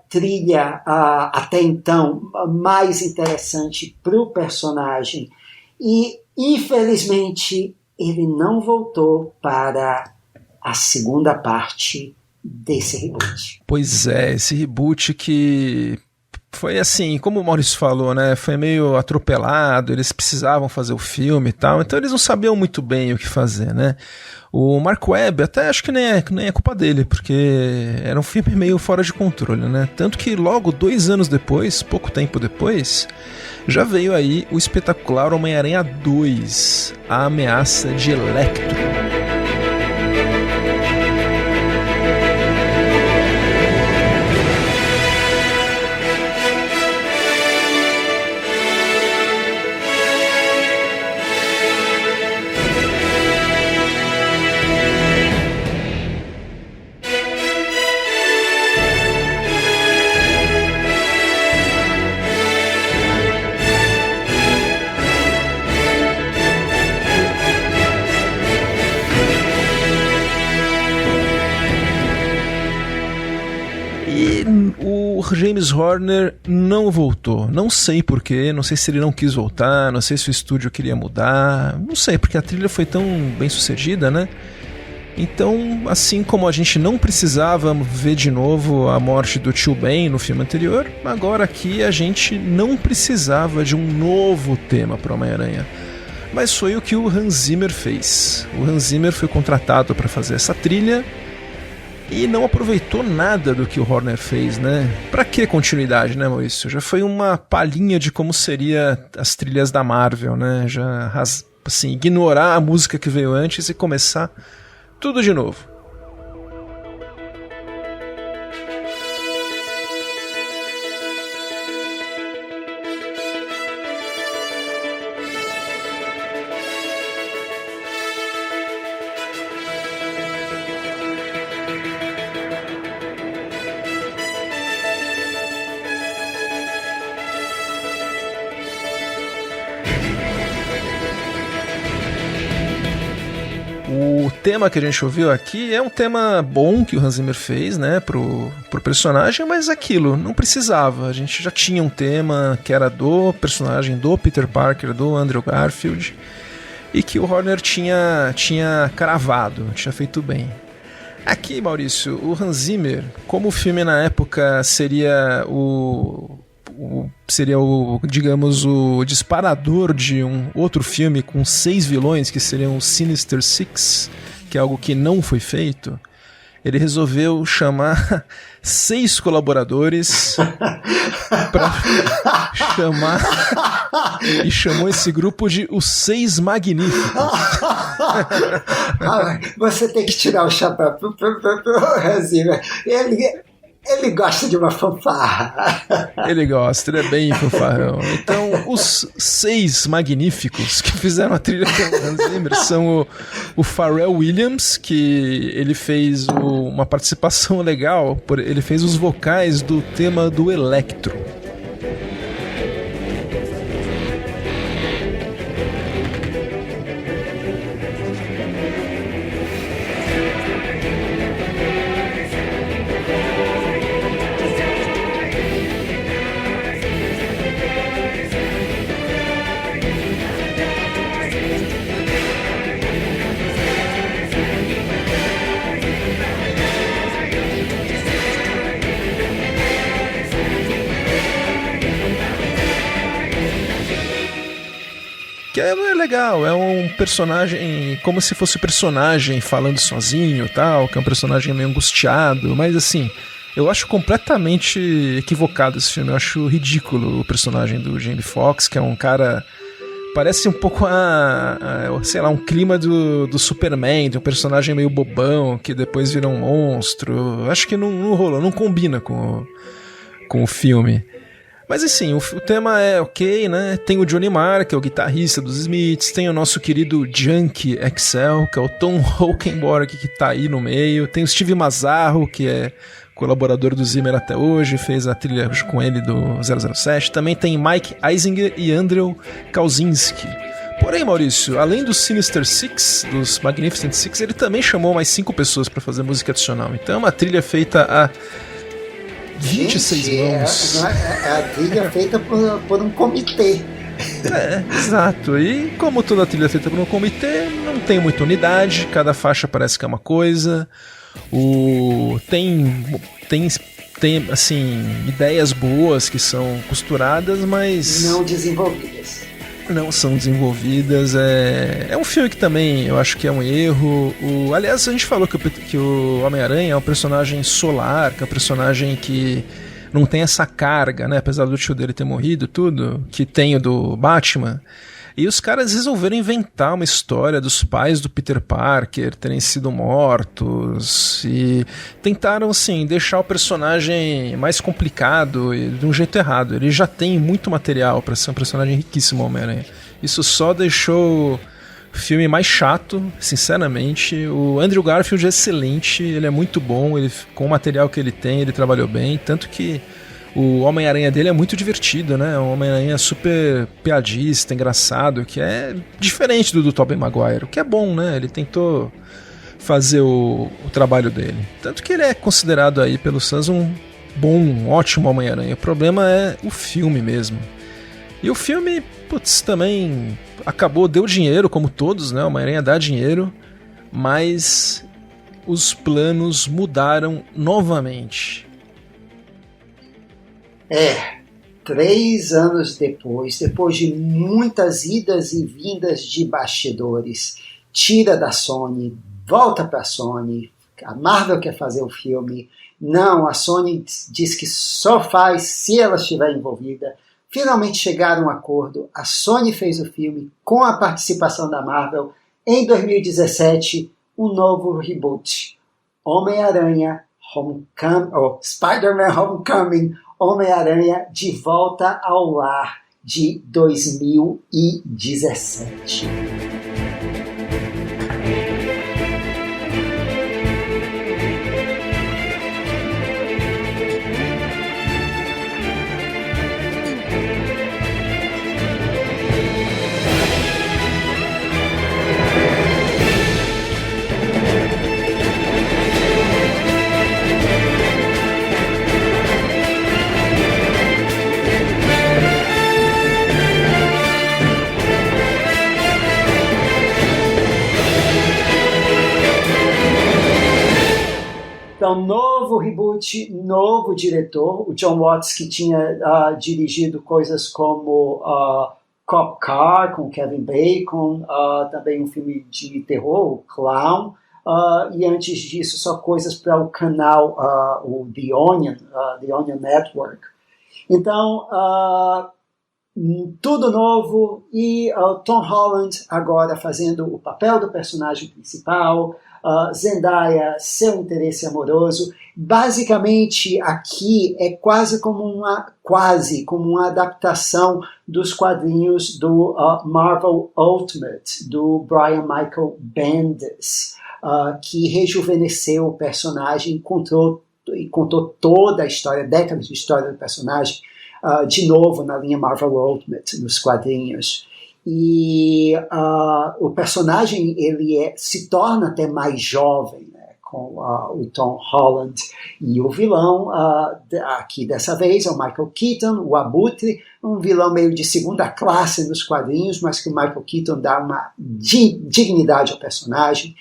trilha até então mais interessante para o personagem. E, infelizmente, ele não voltou para a segunda parte desse reboot. Pois é, esse reboot que foi assim, como o Maurício falou, né, foi meio atropelado, eles precisavam fazer o filme e tal, então eles não sabiam muito bem o que fazer, né. O Mark Webb, até acho que nem é culpa dele, porque era um filme meio fora de controle, né, tanto que logo 2 anos depois, pouco tempo depois, já veio aí o espetacular Homem-Aranha 2, A Ameaça de Electro. James Horner não voltou, não sei porquê, não sei se ele não quis voltar, não sei se o estúdio queria mudar, não sei, porque a trilha foi tão bem sucedida, né? Então, assim como a gente não precisava ver de novo a morte do tio Ben no filme anterior, agora aqui a gente não precisava de um novo tema para Homem-Aranha. Mas foi o que o Hans Zimmer fez. O Hans Zimmer foi contratado para fazer essa trilha e não aproveitou nada do que o Horner fez, né? Pra que continuidade, né, Maurício? Já foi uma palhinha de como seria as trilhas da Marvel, né? Já, assim, ignorar a música que veio antes e começar tudo de novo. O tema que a gente ouviu aqui é um tema bom que o Hans Zimmer fez, né, pro personagem, mas aquilo, não precisava. A gente já tinha um tema que era do personagem do Peter Parker, do Andrew Garfield, e que o Horner tinha cravado, tinha feito bem. Aqui, Maurício, o Hans Zimmer, como o filme na época seria digamos, o disparador de um outro filme com 6 vilões, que seriam o Sinister Six, que é algo que não foi feito, ele resolveu chamar 6 colaboradores para chamar, e chamou esse grupo de os 6 Magníficos. Você tem que tirar o chapéu pro Hans Zimmer. Ele gosta de uma fanfarra. Ele gosta, ele é bem fanfarrão. Então, os 6 magníficos que fizeram a trilha com o Hans Zimmer são o Pharrell Williams, que ele fez uma participação legal, ele fez os vocais do tema do Electro. Que é legal, é um personagem como se fosse personagem falando sozinho, tal, que é um personagem meio angustiado, mas assim, eu acho completamente equivocado esse filme, eu acho ridículo o personagem do Jamie Foxx, que é um cara... Parece um pouco sei lá, um clima do Superman, de um personagem meio bobão, que depois vira um monstro. Acho que não rolou, não combina com o filme. Mas assim, o tema é ok, né? Tem o Johnny Marr, que é o guitarrista dos Smiths, tem o nosso querido Junkie XL, que é o Tom Holkenborg, que tá aí no meio, tem o Steve Mazzarro, que é colaborador do Zimmer até hoje, fez a trilha com ele do 007. Também tem Mike Eisinger e Andrew Kauzinski. Porém, Maurício, além dos Sinister Six, dos Magnificent Six, ele também chamou mais 5 pessoas para fazer música adicional. Então é uma trilha feita a 26 mãos. É a trilha feita por um comitê. Exato. E como toda trilha feita por um comitê, não tem muita unidade, cada faixa parece que é uma coisa. Tem assim, ideias boas que são costuradas, mas não desenvolvidas. Não são desenvolvidas. É um filme que também eu acho que é um erro. Aliás, a gente falou que o Homem-Aranha é um personagem solar, que é um personagem que não tem essa carga, né? Apesar do tio dele ter morrido, tudo, que tem o do Batman. E os caras resolveram inventar uma história dos pais do Peter Parker terem sido mortos e tentaram, assim, deixar o personagem mais complicado e de um jeito errado. Ele já tem muito material para ser um personagem riquíssimo, Homem-Aranha. Isso só deixou o filme mais chato, sinceramente. O Andrew Garfield é excelente, ele é muito bom, com o material que ele tem, ele trabalhou bem, tanto que o Homem-Aranha dele é muito divertido, né? É um Homem-Aranha super piadista, engraçado, que é diferente do Tobey Maguire, o que é bom, né? Ele tentou fazer o trabalho dele. Tanto que ele é considerado aí pelos fãs um ótimo Homem-Aranha. O problema é o filme mesmo. E o filme, também acabou, deu dinheiro, como todos, né? O Homem-Aranha dá dinheiro, mas os planos mudaram novamente. 3 anos depois de muitas idas e vindas de bastidores, tira da Sony, volta para a Sony, a Marvel quer fazer o filme, não, a Sony diz que só faz se ela estiver envolvida. Finalmente chegaram a um acordo, a Sony fez o filme com a participação da Marvel. Em 2017, um novo reboot, Homem-Aranha Spider-Man Homecoming, Homem-Aranha de Volta ao Lar, de 2017. Então, novo reboot, novo diretor, o John Watts, que tinha dirigido coisas como Cop Car, com Kevin Bacon, também um filme de terror, o Clown, e antes disso só coisas para o canal, o The Onion Network. Então, tudo novo, e Tom Holland agora fazendo o papel do personagem principal, Zendaya, seu interesse amoroso. Basicamente, aqui é quase como uma adaptação dos quadrinhos do Marvel Ultimate, do Brian Michael Bendis, que rejuvenesceu o personagem e contou toda a história, décadas de história do personagem, de novo na linha Marvel Ultimate, nos quadrinhos. E o personagem se torna até mais jovem, né, com o Tom Holland, e o vilão aqui dessa vez é o Michael Keaton, o Abutre, um vilão meio de segunda classe nos quadrinhos, mas que o Michael Keaton dá uma dignidade ao personagem.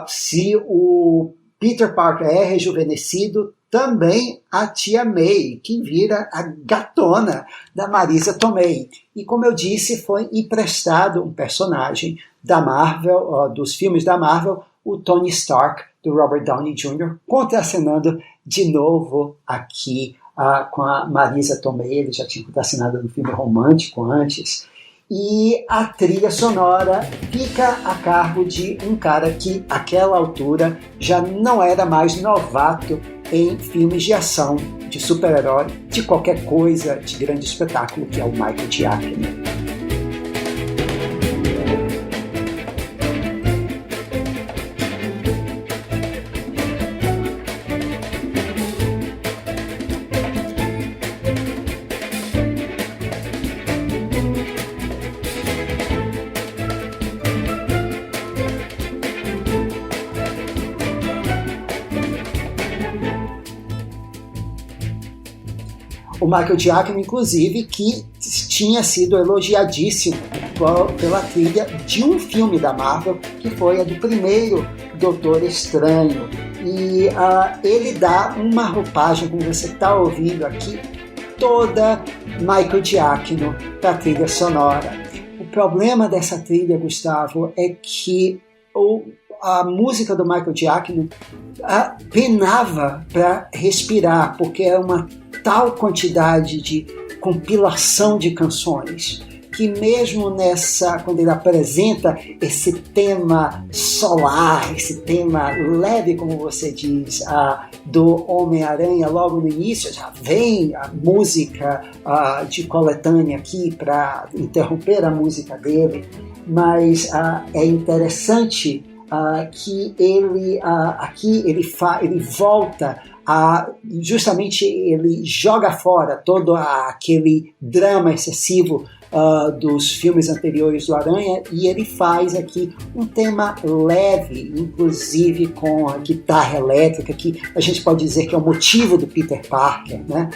Se o Peter Parker é rejuvenescido, também a tia May, que vira a gatona da Marisa Tomei. E como eu disse, foi emprestado um personagem da Marvel, dos filmes da Marvel, o Tony Stark, do Robert Downey Jr., contracenando de novo aqui com a Marisa Tomei. Ele já tinha contracenado no filme romântico antes. E a trilha sonora fica a cargo de um cara que, àquela altura, já não era mais novato em filmes de ação, de super-herói, de qualquer coisa de grande espetáculo, que é o Michael Giacchino. O Michael Giacchino, inclusive, que tinha sido elogiadíssimo pela trilha de um filme da Marvel, que foi a do primeiro Doutor Estranho. E ele dá uma roupagem, como você está ouvindo aqui, toda Michael Giacchino para a trilha sonora. O problema dessa trilha, Gustavo, é que a música do Michael Giacchino penava para respirar, porque é uma tal quantidade de compilação de canções que mesmo quando ele apresenta esse tema solar, esse tema leve, como você diz, do Homem-Aranha, logo no início já vem a música de coletânea aqui para interromper a música dele, mas é interessante que ele aqui ele volta justamente ele joga fora todo aquele drama excessivo dos filmes anteriores do Aranha, e ele faz aqui um tema leve, inclusive com a guitarra elétrica, que a gente pode dizer que é o motivo do Peter Parker, né?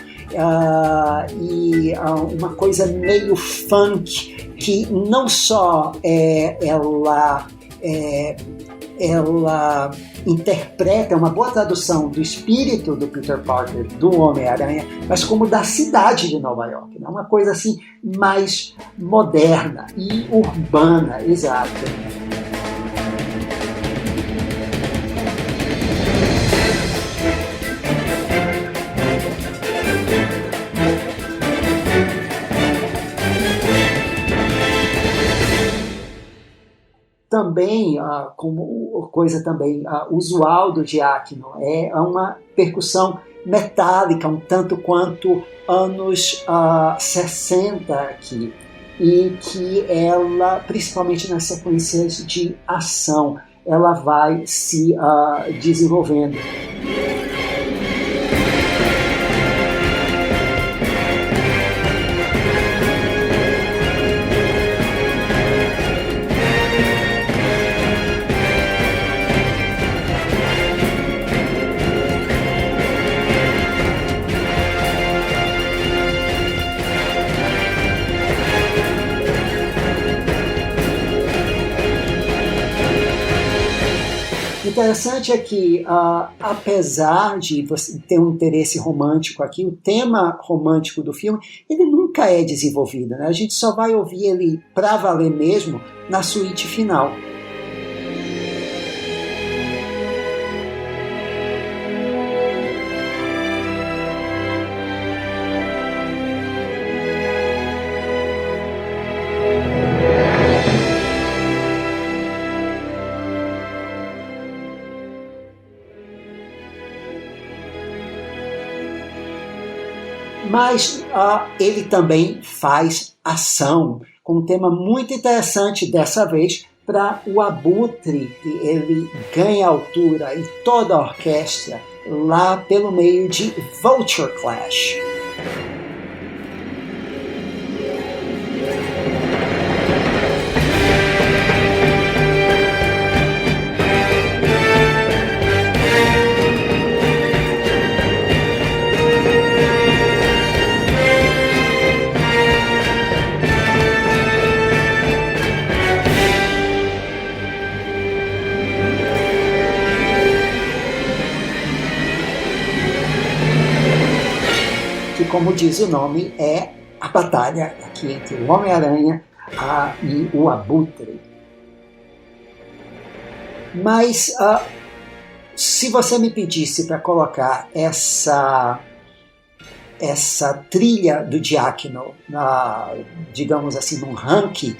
E uma coisa meio funk, que não só ela interpreta, é uma boa tradução do espírito do Peter Parker, do Homem-Aranha, mas como da cidade de Nova York, né? Uma coisa assim mais moderna e urbana, exato. Também, como coisa também usual do Giacchino, é uma percussão metálica, um tanto quanto anos 60 aqui, e que ela, principalmente nas sequências de ação, ela vai se desenvolvendo. O interessante é que, apesar de você ter um interesse romântico aqui, o tema romântico do filme, ele nunca é desenvolvido, né? A gente só vai ouvir ele para valer mesmo na suíte final. Mas ele também faz ação, com um tema muito interessante dessa vez para o Abutre. Ele ganha altura e toda a orquestra lá pelo meio de Vulture Clash. como diz o nome, é a batalha aqui entre o Homem-Aranha e o Abutre. Mas se você me pedisse para colocar essa trilha do Giacchino, digamos assim, num ranking,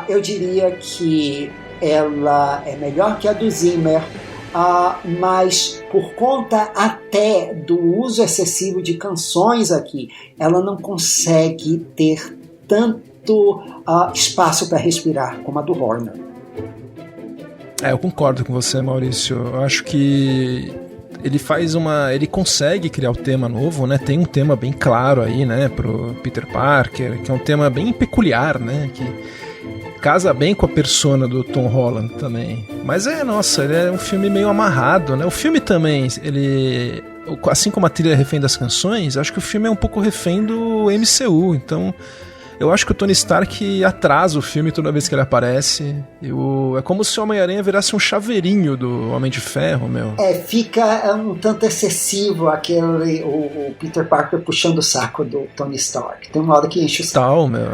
eu diria que ela é melhor que a do Zimmer, mas por conta até do uso excessivo de canções aqui, ela não consegue ter tanto espaço para respirar como a do Horner. Eu concordo com você, Maurício. Eu acho que ele consegue criar o tema novo, né? Tem um tema bem claro aí, né, pro Peter Parker, que é um tema bem peculiar, né, que casa bem com a persona do Tom Holland também. Mas ele é um filme meio amarrado, né? O filme também, ele, assim como a trilha é refém das canções, acho que o filme é um pouco refém do MCU, então eu acho que o Tony Stark atrasa o filme toda vez que ele aparece. É como se o Homem-Aranha virasse um chaveirinho do Homem de Ferro, meu. Fica um tanto excessivo o Peter Parker puxando o saco do Tony Stark. Tem uma hora que enche o saco. Tal, meu.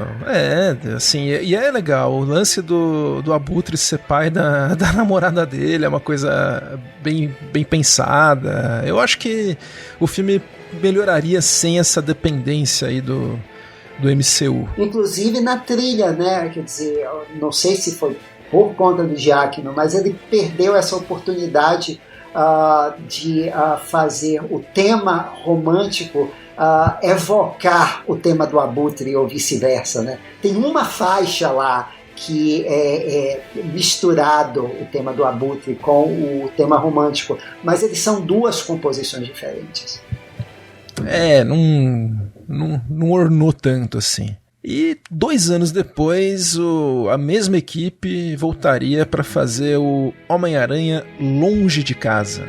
Assim, e é legal. O lance do Abutre ser pai da namorada dele é uma coisa bem pensada. Eu acho que o filme melhoraria sem essa dependência aí do MCU. Inclusive na trilha, né? Quer dizer, eu não sei se foi por conta do Giacchino, mas ele perdeu essa oportunidade de fazer o tema romântico evocar o tema do Abutre ou vice-versa, né? Tem uma faixa lá que é misturado o tema do Abutre com o tema romântico, mas eles são duas composições diferentes. Não ornou tanto assim. E 2 anos depois, a mesma equipe voltaria para fazer o Homem-Aranha Longe de Casa.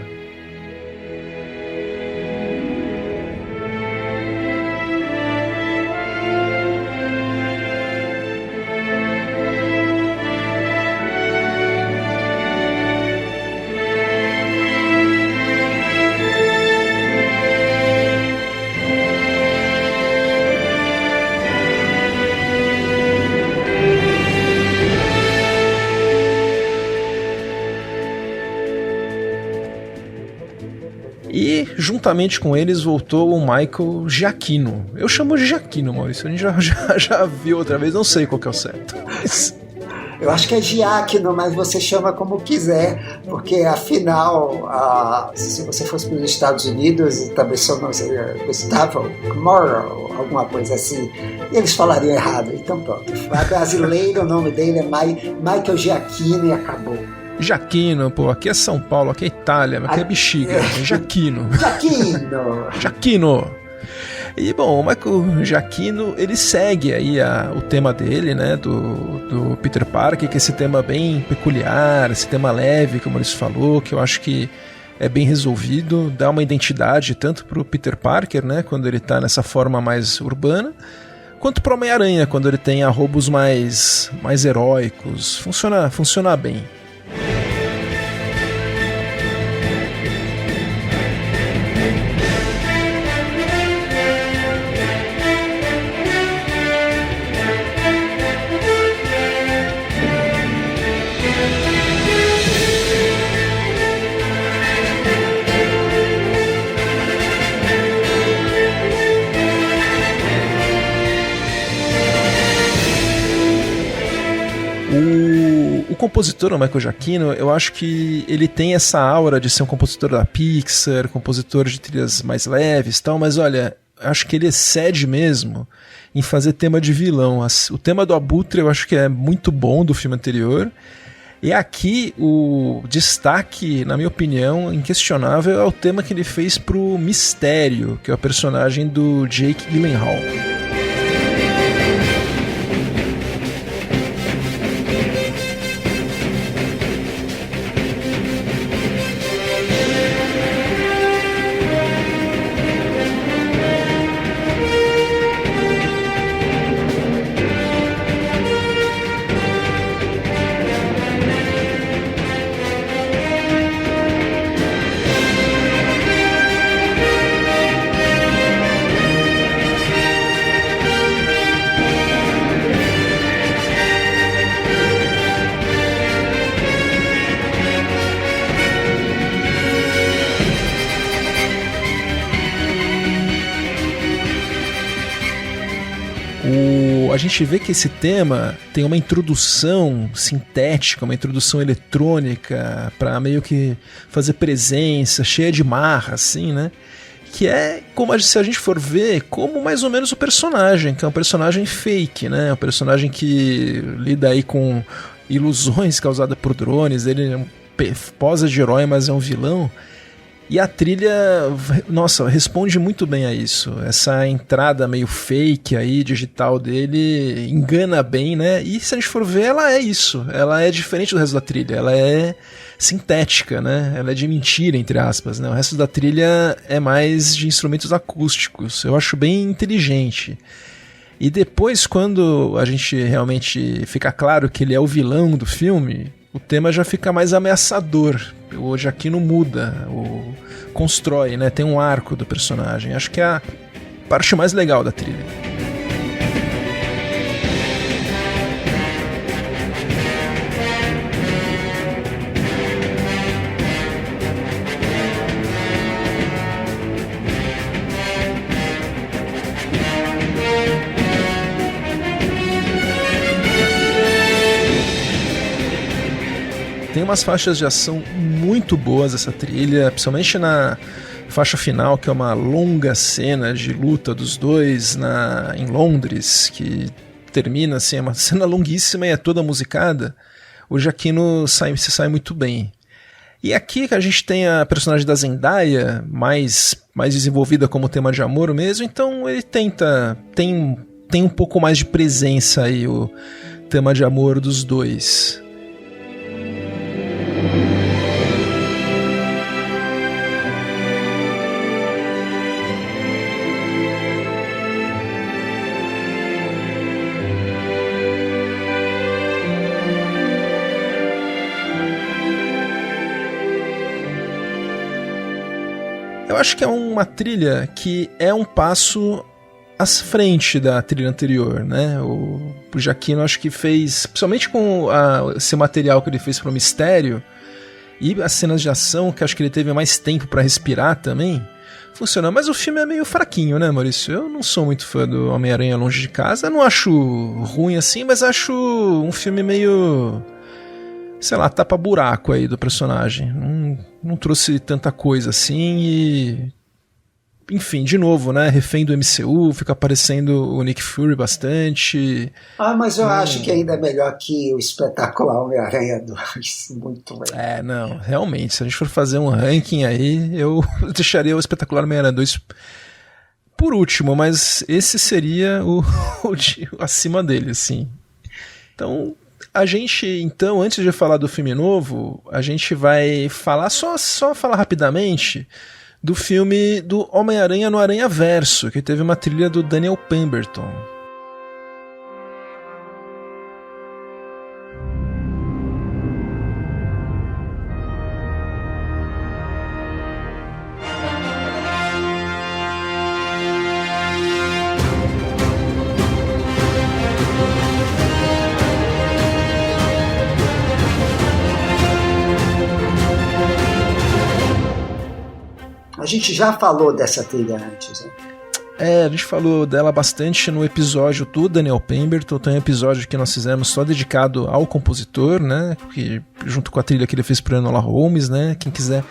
E, juntamente com eles, voltou o Michael Giacchino. Eu chamo de Giacchino, Maurício. A gente já viu outra vez, não sei qual que é o certo. Mas... Eu acho que é Giacchino, mas você chama como quiser, porque afinal, se você fosse para os Estados Unidos, talvez seu nome seria Gustavo Morrow, alguma coisa assim, e eles falariam errado. Então pronto, brasileiro, o nome dele é Michael Giacchino e acabou. Giacchino, pô, aqui é São Paulo, aqui é Itália, aqui é Bexiga, é Giacchino. Giacchino! E bom, o Michael Giacchino, ele segue aí o tema dele, né, do Peter Parker, que é esse tema bem peculiar, esse tema leve, como ele falou, que eu acho que é bem resolvido, dá uma identidade tanto pro Peter Parker, né, quando ele tá nessa forma mais urbana, quanto pro Homem-Aranha, quando ele tem arrobos mais heróicos. Funciona bem. O compositor, o Michael Giacchino, eu acho que ele tem essa aura de ser um compositor da Pixar, compositor de trilhas mais leves e tal, mas olha, acho que ele excede mesmo em fazer tema de vilão. O tema do Abutre eu acho que é muito bom do filme anterior, e aqui o destaque, na minha opinião, inquestionável, é o tema que ele fez pro Mistério, que é o personagem do Jake Gyllenhaal. gente vê que esse tema tem uma introdução sintética, uma introdução eletrônica para meio que fazer presença, cheia de marra, assim, né? Que é, como se a gente for ver, como mais ou menos o personagem, que é um personagem fake, né? Um personagem que lida aí com ilusões causadas por drones, ele posa de herói, mas é um vilão. E a trilha, nossa, responde muito bem a isso. Essa entrada meio fake aí, digital dele, engana bem, né? E se a gente for ver, ela é isso. Ela é diferente do resto da trilha. Ela é sintética, né? Ela é de mentira, entre aspas, né? O resto da trilha é mais de instrumentos acústicos. Eu acho bem inteligente. E depois, quando a gente realmente fica claro que ele é o vilão do filme, o tema já fica mais ameaçador. O Giacchino muda, constrói, né? Tem um arco do personagem. Acho que é a parte mais legal da trilha. Tem umas faixas de ação muito boas essa trilha, principalmente na faixa final, que é uma longa cena de luta dos dois em Londres, que termina assim, é uma cena longuíssima e é toda musicada. O Giacchino se sai muito bem. E aqui que a gente tem a personagem da Zendaya, mais desenvolvida como tema de amor mesmo, então ele tem um pouco mais de presença aí, o tema de amor dos dois. Eu acho que é uma trilha que é um passo à frente da trilha anterior, né? O Giacchino acho que fez, principalmente com esse material que ele fez para o Mistério e as cenas de ação, que acho que ele teve mais tempo para respirar também, funciona. Mas o filme é meio fraquinho, né, Maurício? Eu não sou muito fã do Homem-Aranha Longe de Casa, não acho ruim assim, mas acho um filme meio, sei lá, tapa-buraco aí do personagem. Não trouxe tanta coisa assim e... Enfim, de novo, né? Refém do MCU, fica aparecendo o Nick Fury bastante. Mas eu acho que ainda é melhor que o espetacular Homem-Aranha 2. Muito melhor. Não, realmente, se a gente for fazer um ranking aí, eu deixaria o espetacular Homem-Aranha 2 por último, mas esse seria o acima dele, assim. Então... A gente, então, antes de falar do filme novo, a gente vai falar, só falar rapidamente do filme do Homem-Aranha no Aranhaverso, que teve uma trilha do Daniel Pemberton. A gente já falou dessa trilha antes, né? A gente falou dela bastante no episódio do Daniel Pemberton. Tem um episódio que nós fizemos só dedicado ao compositor, né? Junto com a trilha que ele fez para Enola Holmes, né? Quem quiser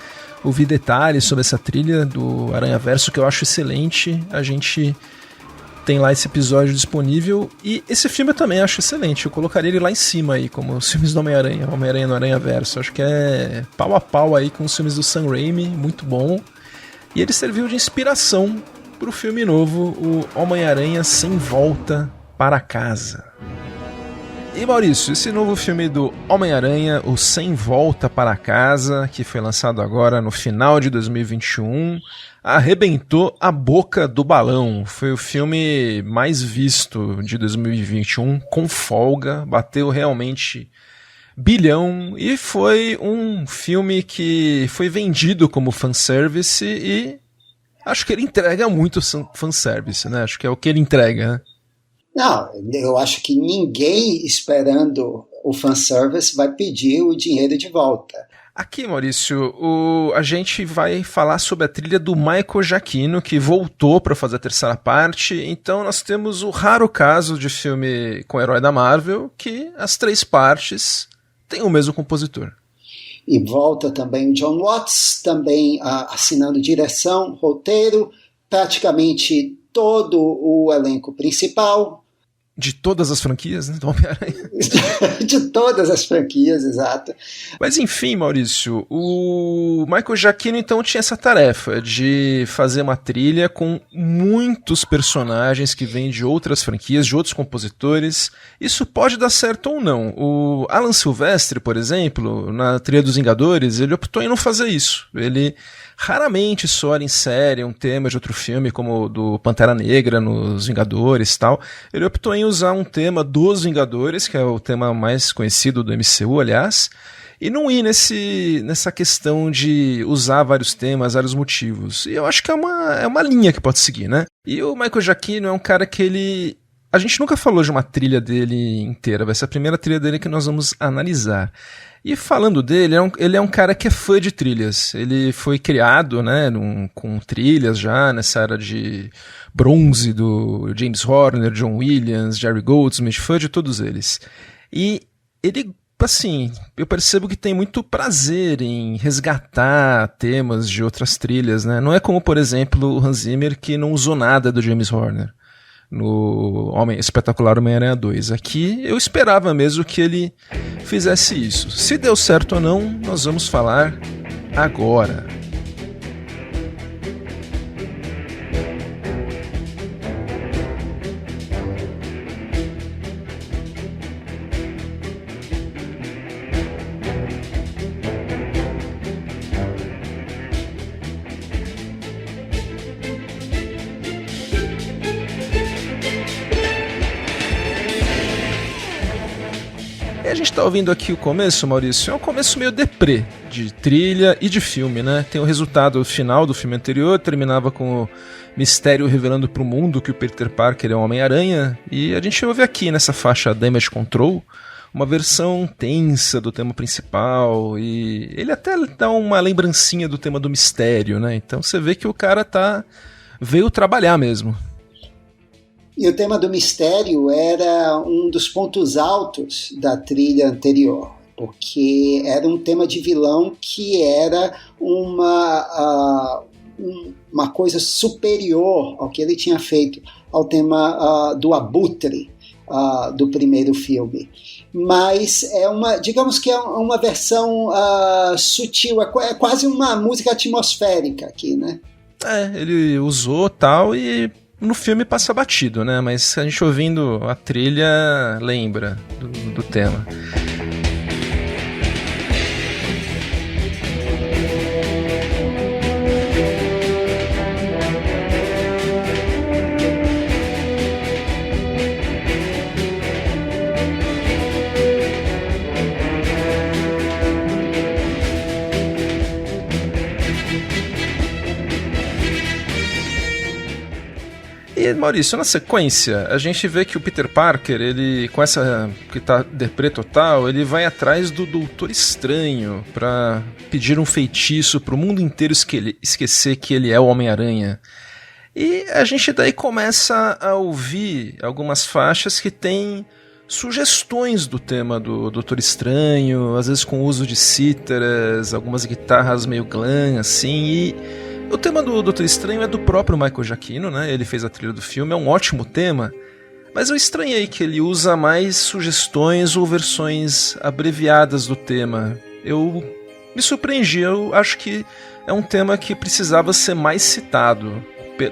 ouvir detalhes sobre essa trilha do Aranhaverso, que eu acho excelente, a gente tem lá esse episódio disponível. E esse filme eu também acho excelente. Eu colocaria ele lá em cima aí, como os filmes do Homem-Aranha no Aranhaverso. Acho que é pau a pau aí com os filmes do Sam Raimi, muito bom. E ele serviu de inspiração para o filme novo, o Homem-Aranha Sem Volta para Casa. E Maurício, esse novo filme do Homem-Aranha, o Sem Volta para Casa, que foi lançado agora no final de 2021, arrebentou a boca do balão. Foi o filme mais visto de 2021, com folga, bateu realmente bilhão, e foi um filme que foi vendido como fanservice e acho que ele entrega muito fanservice, né? Acho que é o que ele entrega, né? Não, eu acho que ninguém esperando o fanservice vai pedir o dinheiro de volta. Aqui, Maurício, a gente vai falar sobre a trilha do Michael Giacchino, que voltou para fazer a terceira parte. Então nós temos o raro caso de filme com herói da Marvel, que as 3 partes têm o mesmo compositor. E volta também o John Watts, também assinando direção, roteiro, praticamente todo o elenco principal. De todas as franquias, né, do Homem-Aranha. De todas as franquias, exato. Mas enfim, Maurício, o Michael Giacchino então tinha essa tarefa de fazer uma trilha com muitos personagens que vêm de outras franquias, de outros compositores. Isso pode dar certo ou não. O Alan Silvestre, por exemplo, na trilha dos Vingadores, ele optou em não fazer isso. Ele raramente soa em série um tema de outro filme, como o do Pantera Negra nos Vingadores e tal. Ele optou em usar um tema dos Vingadores, que é o tema mais conhecido do MCU, aliás, e não ir nessa questão de usar vários temas, vários motivos. E eu acho que é uma linha que pode seguir, né? E o Michael Giacchino é um cara que a gente nunca falou de uma trilha dele inteira, vai ser a primeira trilha dele que nós vamos analisar. E falando dele, ele é um cara que é fã de trilhas. Ele foi criado, né, com trilhas já nessa era de bronze do James Horner, John Williams, Jerry Goldsmith, fã de todos eles. E ele, assim, eu percebo que tem muito prazer em resgatar temas de outras trilhas, né? Não é como, por exemplo, o Hans Zimmer, que não usou nada do James Horner no Espetacular Homem-Aranha 2. Aqui eu esperava mesmo que ele fizesse isso. Se deu certo ou não, nós vamos falar agora. A gente tá ouvindo aqui o começo, Maurício, é um começo meio deprê, de trilha e de filme, né? Tem o resultado final do filme anterior, terminava com o mistério revelando pro mundo que o Peter Parker é um Homem-Aranha, e a gente ouve aqui nessa faixa Damage Control uma versão tensa do tema principal, e ele até dá uma lembrancinha do tema do mistério, né? Então você vê que o cara veio trabalhar mesmo. E o tema do mistério era um dos pontos altos da trilha anterior, porque era um tema de vilão que era uma coisa superior ao que ele tinha feito, ao tema do Abutre do primeiro filme. Mas digamos que é uma versão sutil, é quase uma música atmosférica aqui, né? Ele usou tal e no filme passa batido, né? Mas a gente ouvindo a trilha lembra do tema. E, Maurício, na sequência, a gente vê que o Peter Parker, ele, com essa que tá deprê total, ele vai atrás do Doutor Estranho pra pedir um feitiço pro mundo inteiro esquecer que ele é o Homem-Aranha. E a gente daí começa a ouvir algumas faixas que tem sugestões do tema do Doutor Estranho, às vezes com uso de cítaras, algumas guitarras meio glam, assim, e o tema do Doutor Estranho é do próprio Michael Giacchino, né? Ele fez a trilha do filme, é um ótimo tema, mas eu estranhei que ele usa mais sugestões ou versões abreviadas do tema. Eu me surpreendi, eu acho que é um tema que precisava ser mais citado,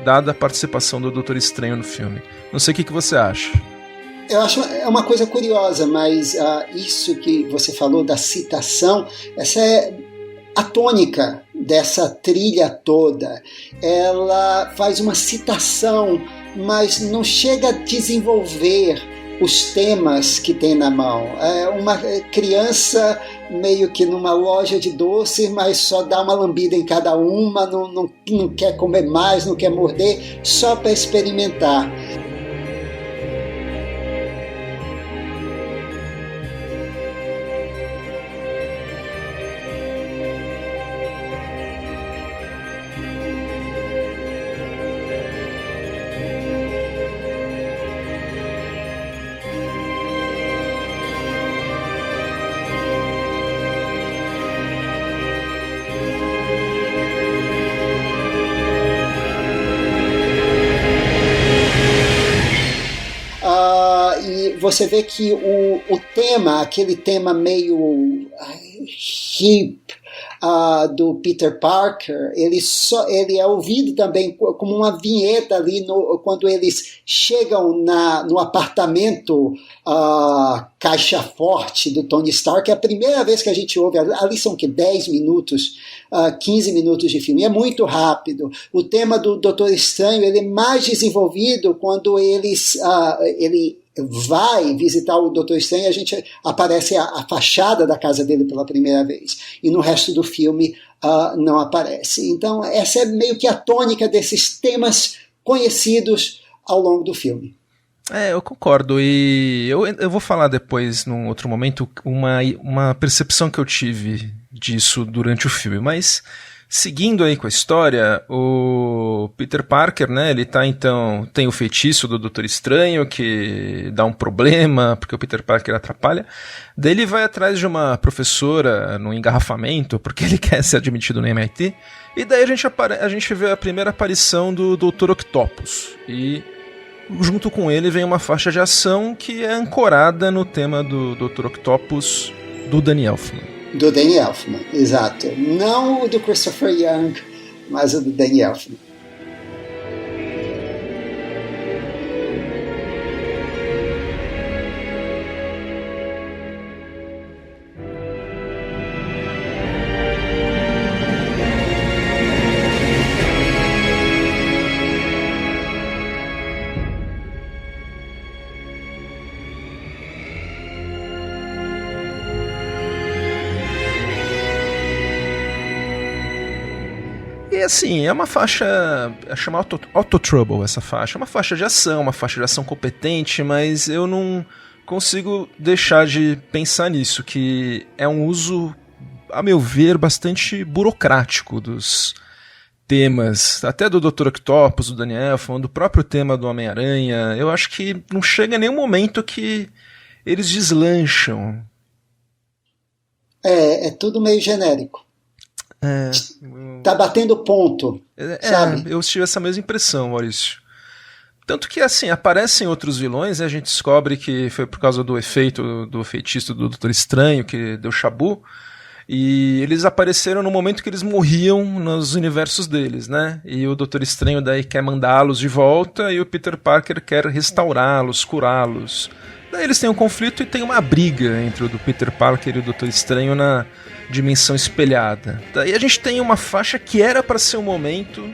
dada a participação do Doutor Estranho no filme. Não sei o que você acha. Eu acho uma coisa curiosa, mas isso que você falou da citação, essa é a tônica dessa trilha toda. Ela faz uma citação, mas não chega a desenvolver os temas que tem na mão. É uma criança meio que numa loja de doce, mas só dá uma lambida em cada uma, não quer comer mais, não quer morder, só para experimentar. você vê que o tema, aquele tema meio hip, do Peter Parker, ele é ouvido também como uma vinheta ali quando eles chegam no apartamento caixa forte do Tony Stark. É a primeira vez que a gente ouve, ali são 10 minutos, 15 minutos de filme, é muito rápido. O tema do Doutor Estranho, ele é mais desenvolvido quando ele vai visitar o Doutor Estranho, a gente aparece a fachada da casa dele pela primeira vez, e no resto do filme não aparece. Então essa é meio que a tônica desses temas conhecidos ao longo do filme. Eu concordo, e eu vou falar depois, num outro momento, uma percepção que eu tive disso durante o filme, mas seguindo aí com a história, o Peter Parker, né, ele tem o feitiço do Doutor Estranho, que dá um problema, porque o Peter Parker atrapalha, daí ele vai atrás de uma professora no engarrafamento, porque ele quer ser admitido no MIT, e daí a gente vê a primeira aparição do Dr. Octopus, e junto com ele vem uma faixa de ação que é ancorada no tema do Dr. Octopus do Danny Elfman. Do Danny Elfman, exato. Não o do Christopher Young, mas o do Danny Elfman. E assim, é uma faixa, chama Auto Trouble essa faixa, é uma faixa de ação competente, mas eu não consigo deixar de pensar nisso, que é um uso, a meu ver, bastante burocrático dos temas, até do Dr. Octopus, do Daniel, falando do próprio tema do Homem-Aranha. Eu acho que não chega nenhum momento que eles deslancham. É tudo meio genérico. Tá batendo ponto, sabe? Eu tive essa mesma impressão, Maurício. Tanto que, assim, aparecem outros vilões, e a gente descobre que foi por causa do efeito do feitiço do Doutor Estranho, que deu chabu, e eles apareceram no momento que eles morriam nos universos deles, né? E o Doutor Estranho daí quer mandá-los de volta, e o Peter Parker quer restaurá-los, curá-los. Daí eles têm um conflito e tem uma briga entre o do Peter Parker e o Doutor Estranho na dimensão espelhada. Daí a gente tem uma faixa que era para ser um momento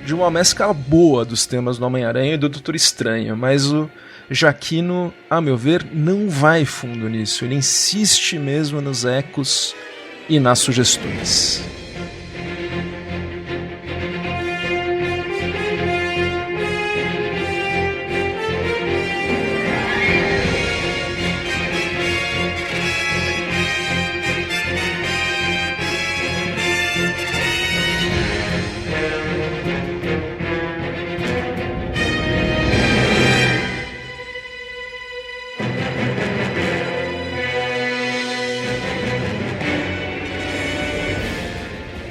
de uma mescla boa dos temas do Homem-Aranha e do Doutor Estranho, mas o Giacchino, a meu ver, não vai fundo nisso. Ele insiste mesmo nos ecos e nas sugestões.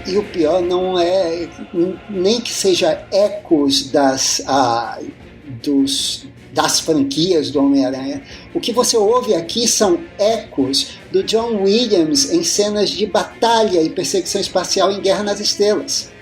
E o pior não é nem que seja ecos das franquias do Homem-Aranha. O que você ouve aqui são ecos do John Williams em cenas de batalha e perseguição espacial em Guerra nas Estrelas.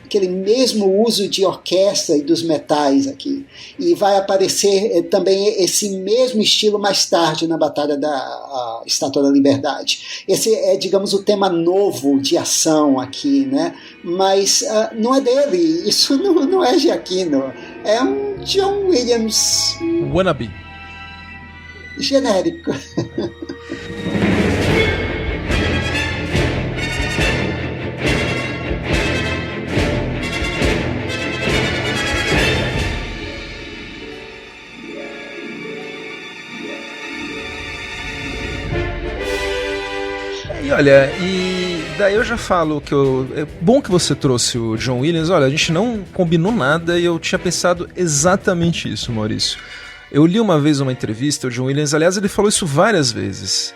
Aquele mesmo uso de orquestra e dos metais aqui. E vai aparecer também esse mesmo estilo mais tarde na Batalha da Estátua da Liberdade. Esse é, digamos, o tema novo de ação aqui, né? Mas não é dele, isso não é Giacchino. É um John Williams... Wannabe. Genérico. E olha, e daí eu já falo que é bom que você trouxe o John Williams. Olha, a gente não combinou nada e eu tinha pensado exatamente isso, Maurício. Eu li uma vez uma entrevista, o John Williams, aliás, ele falou isso várias vezes,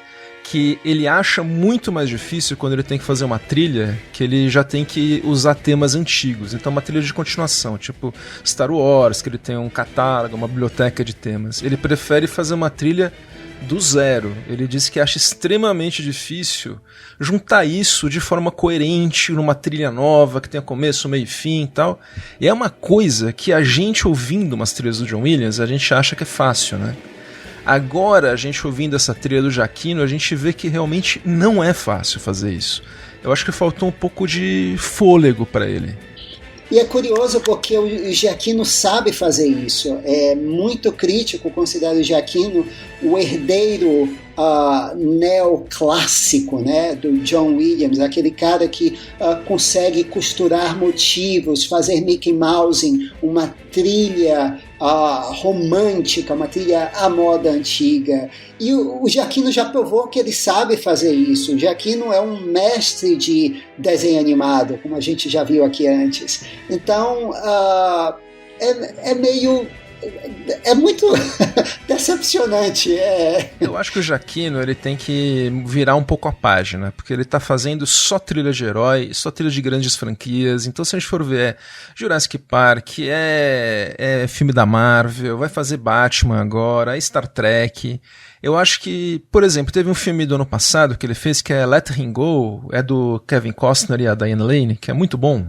que ele acha muito mais difícil quando ele tem que fazer uma trilha, que ele já tem que usar temas antigos. Então uma trilha de continuação, tipo Star Wars, que ele tem um catálogo, uma biblioteca de temas. Ele prefere fazer uma trilha do zero. Ele diz que acha extremamente difícil juntar isso de forma coerente numa trilha nova, que tenha começo, meio e fim e tal. E é uma coisa que a gente ouvindo umas trilhas do John Williams, a gente acha que é fácil, né? Agora, a gente ouvindo essa trilha do Giacchino, a gente vê que realmente não é fácil fazer isso. Eu acho que faltou um pouco de fôlego para ele. E é curioso porque o Giacchino sabe fazer isso. É muito crítico considerar o Giacchino o herdeiro neoclássico, né, do John Williams, aquele cara que consegue costurar motivos, fazer Mickey Mouse, uma trilha romântica, uma trilha à moda antiga. E o Giacchino já provou que ele sabe fazer isso. O Giacchino é um mestre de desenho animado, como a gente já viu aqui antes. Então, é muito decepcionante. Eu acho que o Giacchino ele tem que virar um pouco a página, porque ele tá fazendo só trilha de herói, só trilha de grandes franquias. Então, se a gente for ver Jurassic Park, é filme da Marvel, vai fazer Batman agora, Star Trek. Eu acho que, por exemplo, teve um filme do ano passado que ele fez que é Let Him Go, é do Kevin Costner e a Diane Lane, que é muito bom.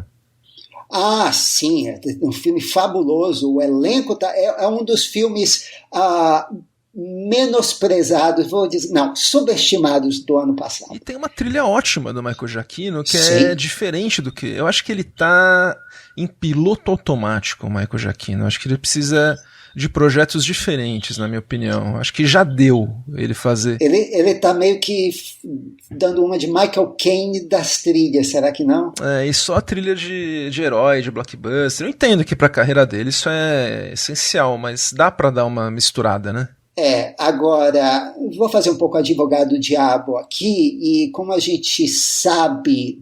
Ah, sim, é um filme fabuloso. O elenco é um dos filmes menosprezados, vou dizer, não, subestimados do ano passado. E tem uma trilha ótima do Michael Giacchino, que é diferente do que... Eu acho que ele tá em piloto automático, o Michael Giacchino. Eu acho que ele precisa de projetos diferentes, na minha opinião. Acho que já deu ele fazer. Ele tá meio que dando uma de Michael Caine das trilhas, será que não? E só a trilha de herói, de blockbuster. Eu entendo que pra carreira dele isso é essencial, mas dá pra dar uma misturada, né? Agora, vou fazer um pouco advogado do diabo aqui, e como a gente sabe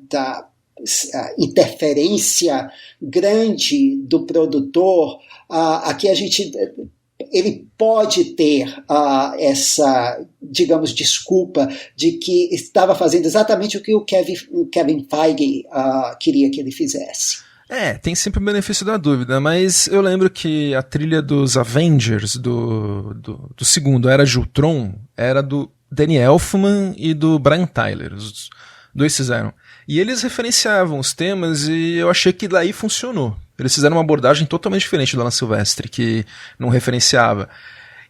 da interferência grande do produtor, aqui ele pode ter essa, digamos, desculpa de que estava fazendo exatamente o que o Kevin Feige queria que ele fizesse. Tem sempre o benefício da dúvida, mas eu lembro que a trilha dos Avengers, do segundo Era de Ultron, era do Danny Elfman e do Brian Tyler, os dois fizeram. E eles referenciavam os temas e eu achei que daí funcionou. Eles fizeram uma abordagem totalmente diferente do Alan Silvestre, que não referenciava.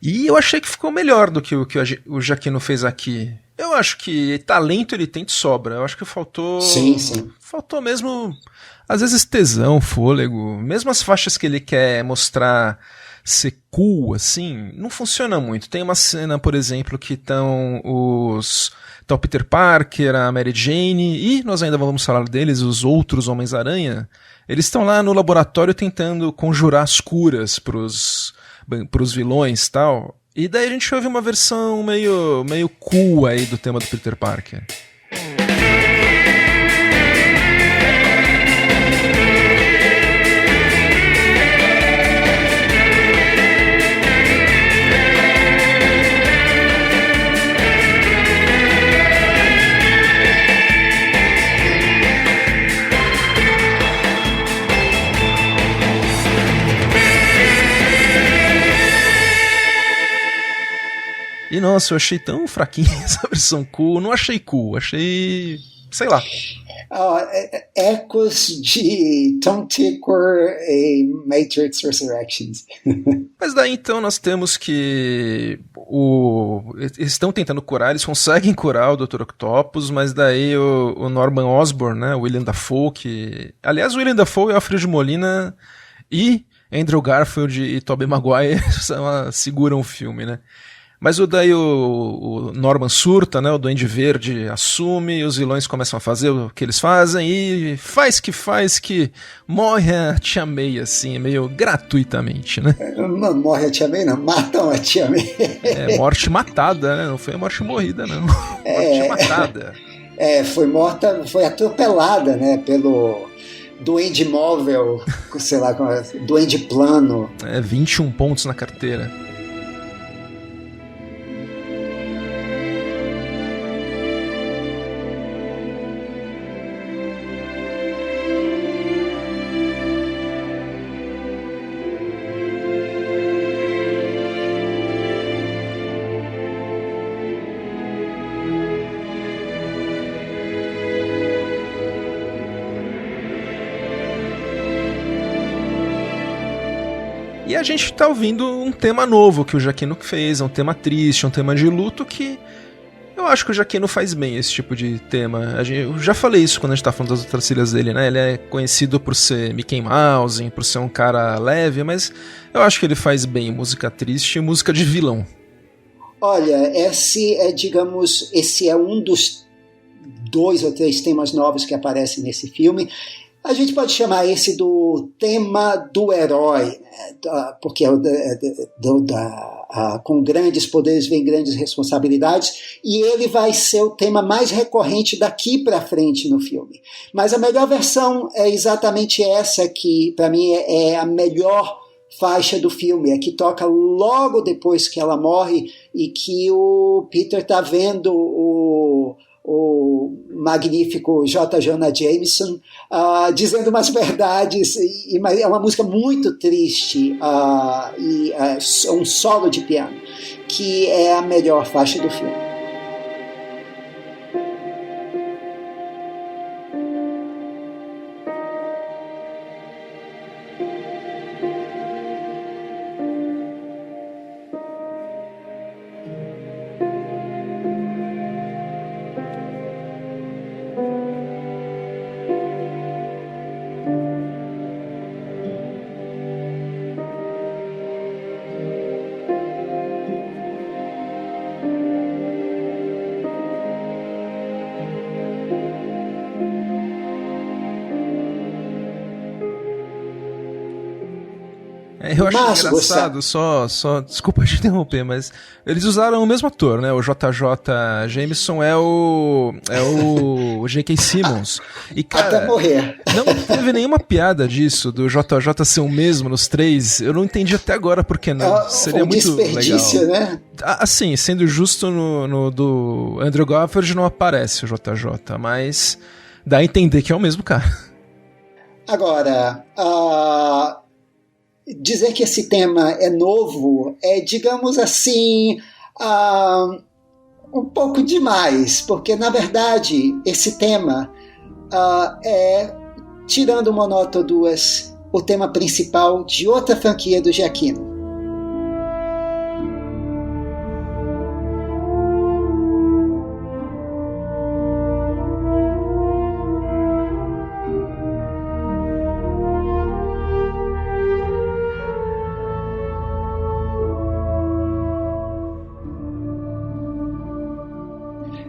E eu achei que ficou melhor do que o Giacchino fez aqui. Eu acho que talento ele tem de sobra. Eu acho que faltou... Sim. Faltou mesmo, às vezes, tesão, fôlego. Mesmo as faixas que ele quer mostrar ser cool, assim, não funciona muito. Tem uma cena, por exemplo, que estão o Peter Parker, a Mary Jane, e nós ainda vamos falar deles, os outros Homens-Aranha. Eles estão lá no laboratório tentando conjurar as curas pros vilões e tal. E daí a gente ouve uma versão meio cool aí do tema do Peter Parker. E nossa, eu achei tão fraquinha essa versão cool. Não achei cool, achei... sei lá. Ecos de Tom Tykwer e Matrix Resurrections. Mas daí então nós temos que eles estão tentando curar, eles conseguem curar o Dr. Octopus, mas daí o Norman Osborn, né, o William Dafoe, que... Aliás, o William Dafoe e Alfred Molina e Andrew Garfield e Tobey Maguire seguram o filme, né? Mas daí o Norman surta, né? O Duende Verde assume, e os vilões começam a fazer o que eles fazem e faz que morre a Tia May, assim, meio gratuitamente, né? Não morre a Tia May, não. Matam a Tia May. Morte matada, né? Não foi a morte morrida, não. Morte matada. Foi atropelada, né? Pelo Duende Móvel, sei lá, Duende Plano. 21 pontos na carteira. E a gente tá ouvindo um tema novo que o Giacchino fez, um tema triste, um tema de luto que eu acho que o Giacchino faz bem esse tipo de tema. Eu já falei isso quando a gente tá falando das outras trilhas dele, né? Ele é conhecido por ser Mickey Mouse, por ser um cara leve, mas eu acho que ele faz bem música triste e música de vilão. Olha, esse é um dos 2 ou 3 temas novos que aparecem nesse filme. A gente pode chamar esse do tema do herói, né? Porque com grandes poderes vem grandes responsabilidades, e ele vai ser o tema mais recorrente daqui para frente no filme. Mas a melhor versão é exatamente essa, que para mim é a melhor faixa do filme, é que toca logo depois que ela morre e que o Peter está vendo o magnífico J. Jonah Jameson dizendo umas verdades, é uma música muito triste, e um solo de piano, que é a melhor faixa do filme. Eu acho engraçado, só desculpa te interromper, mas eles usaram o mesmo ator, né? O JJ Jameson é o J.K. Simmons. E, cara, até morrer. Não teve nenhuma piada disso, do JJ ser o mesmo nos 3. Eu não entendi até agora por que não. Seria muito desperdício, legal. Né? Assim, sendo justo, no do Andrew Garfield não aparece o JJ, mas dá a entender que é o mesmo cara. Agora, dizer que esse tema é novo é, digamos assim, um pouco demais, porque, na verdade, esse tema é, tirando uma nota ou duas, o tema principal de outra franquia do Giacchino.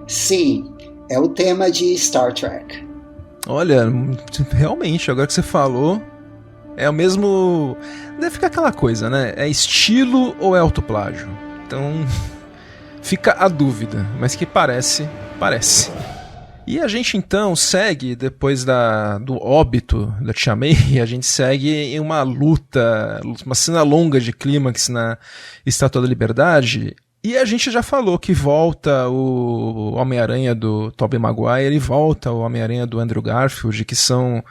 Sim, é o tema de Star Trek. Olha, realmente, agora que você falou, é o mesmo... Deve ficar aquela coisa, né? É estilo ou é autoplágio? Então, fica a dúvida, mas que parece. E a gente então segue, depois do óbito da Tia May, a gente segue em uma luta, uma cena longa de clímax na Estátua da Liberdade. E a gente já falou que volta o Homem-Aranha do Tobey Maguire e volta o Homem-Aranha do Andrew Garfield, que são...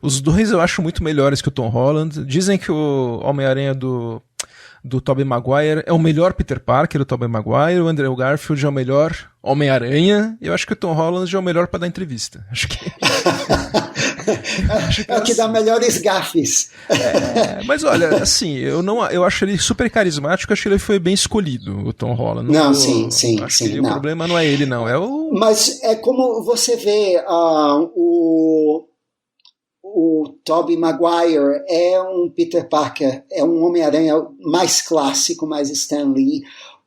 Os dois eu acho muito melhores que o Tom Holland. Dizem que o Homem-Aranha do Tobey Maguire é o melhor Peter Parker do Tobey Maguire, o Andrew Garfield é o melhor Homem-Aranha, e eu acho que o Tom Holland é o melhor para dar entrevista. Acho que... é o que dá melhores gafes. Mas olha, assim, eu acho ele super carismático, acho que ele foi bem escolhido, o Tom Holland. Não, sim. O problema não é ele, não. Mas é como você vê, o Tobey Maguire é um Peter Parker, é um Homem-Aranha mais clássico, mais Stan Lee.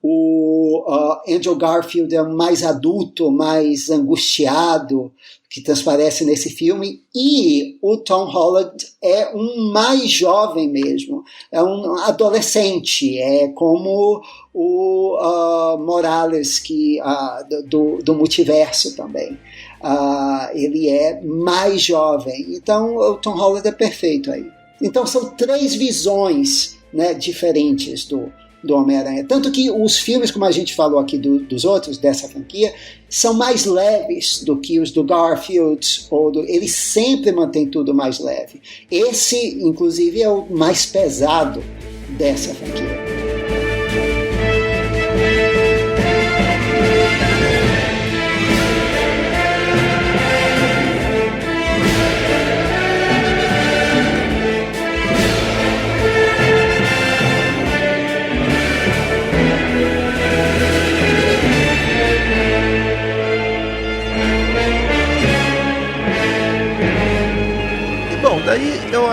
O Andrew Garfield é mais adulto, mais angustiado, que transparece nesse filme. E o Tom Holland é um mais jovem mesmo, é um adolescente, é como o Morales do multiverso também. Ele é mais jovem, então o Tom Holland é perfeito aí. Então são 3 visões, né, diferentes do Homem-Aranha. Tanto que os filmes, como a gente falou aqui dos outros, dessa franquia, são mais leves do que os do Garfield, ele sempre mantém tudo mais leve. Esse, inclusive, é o mais pesado dessa franquia.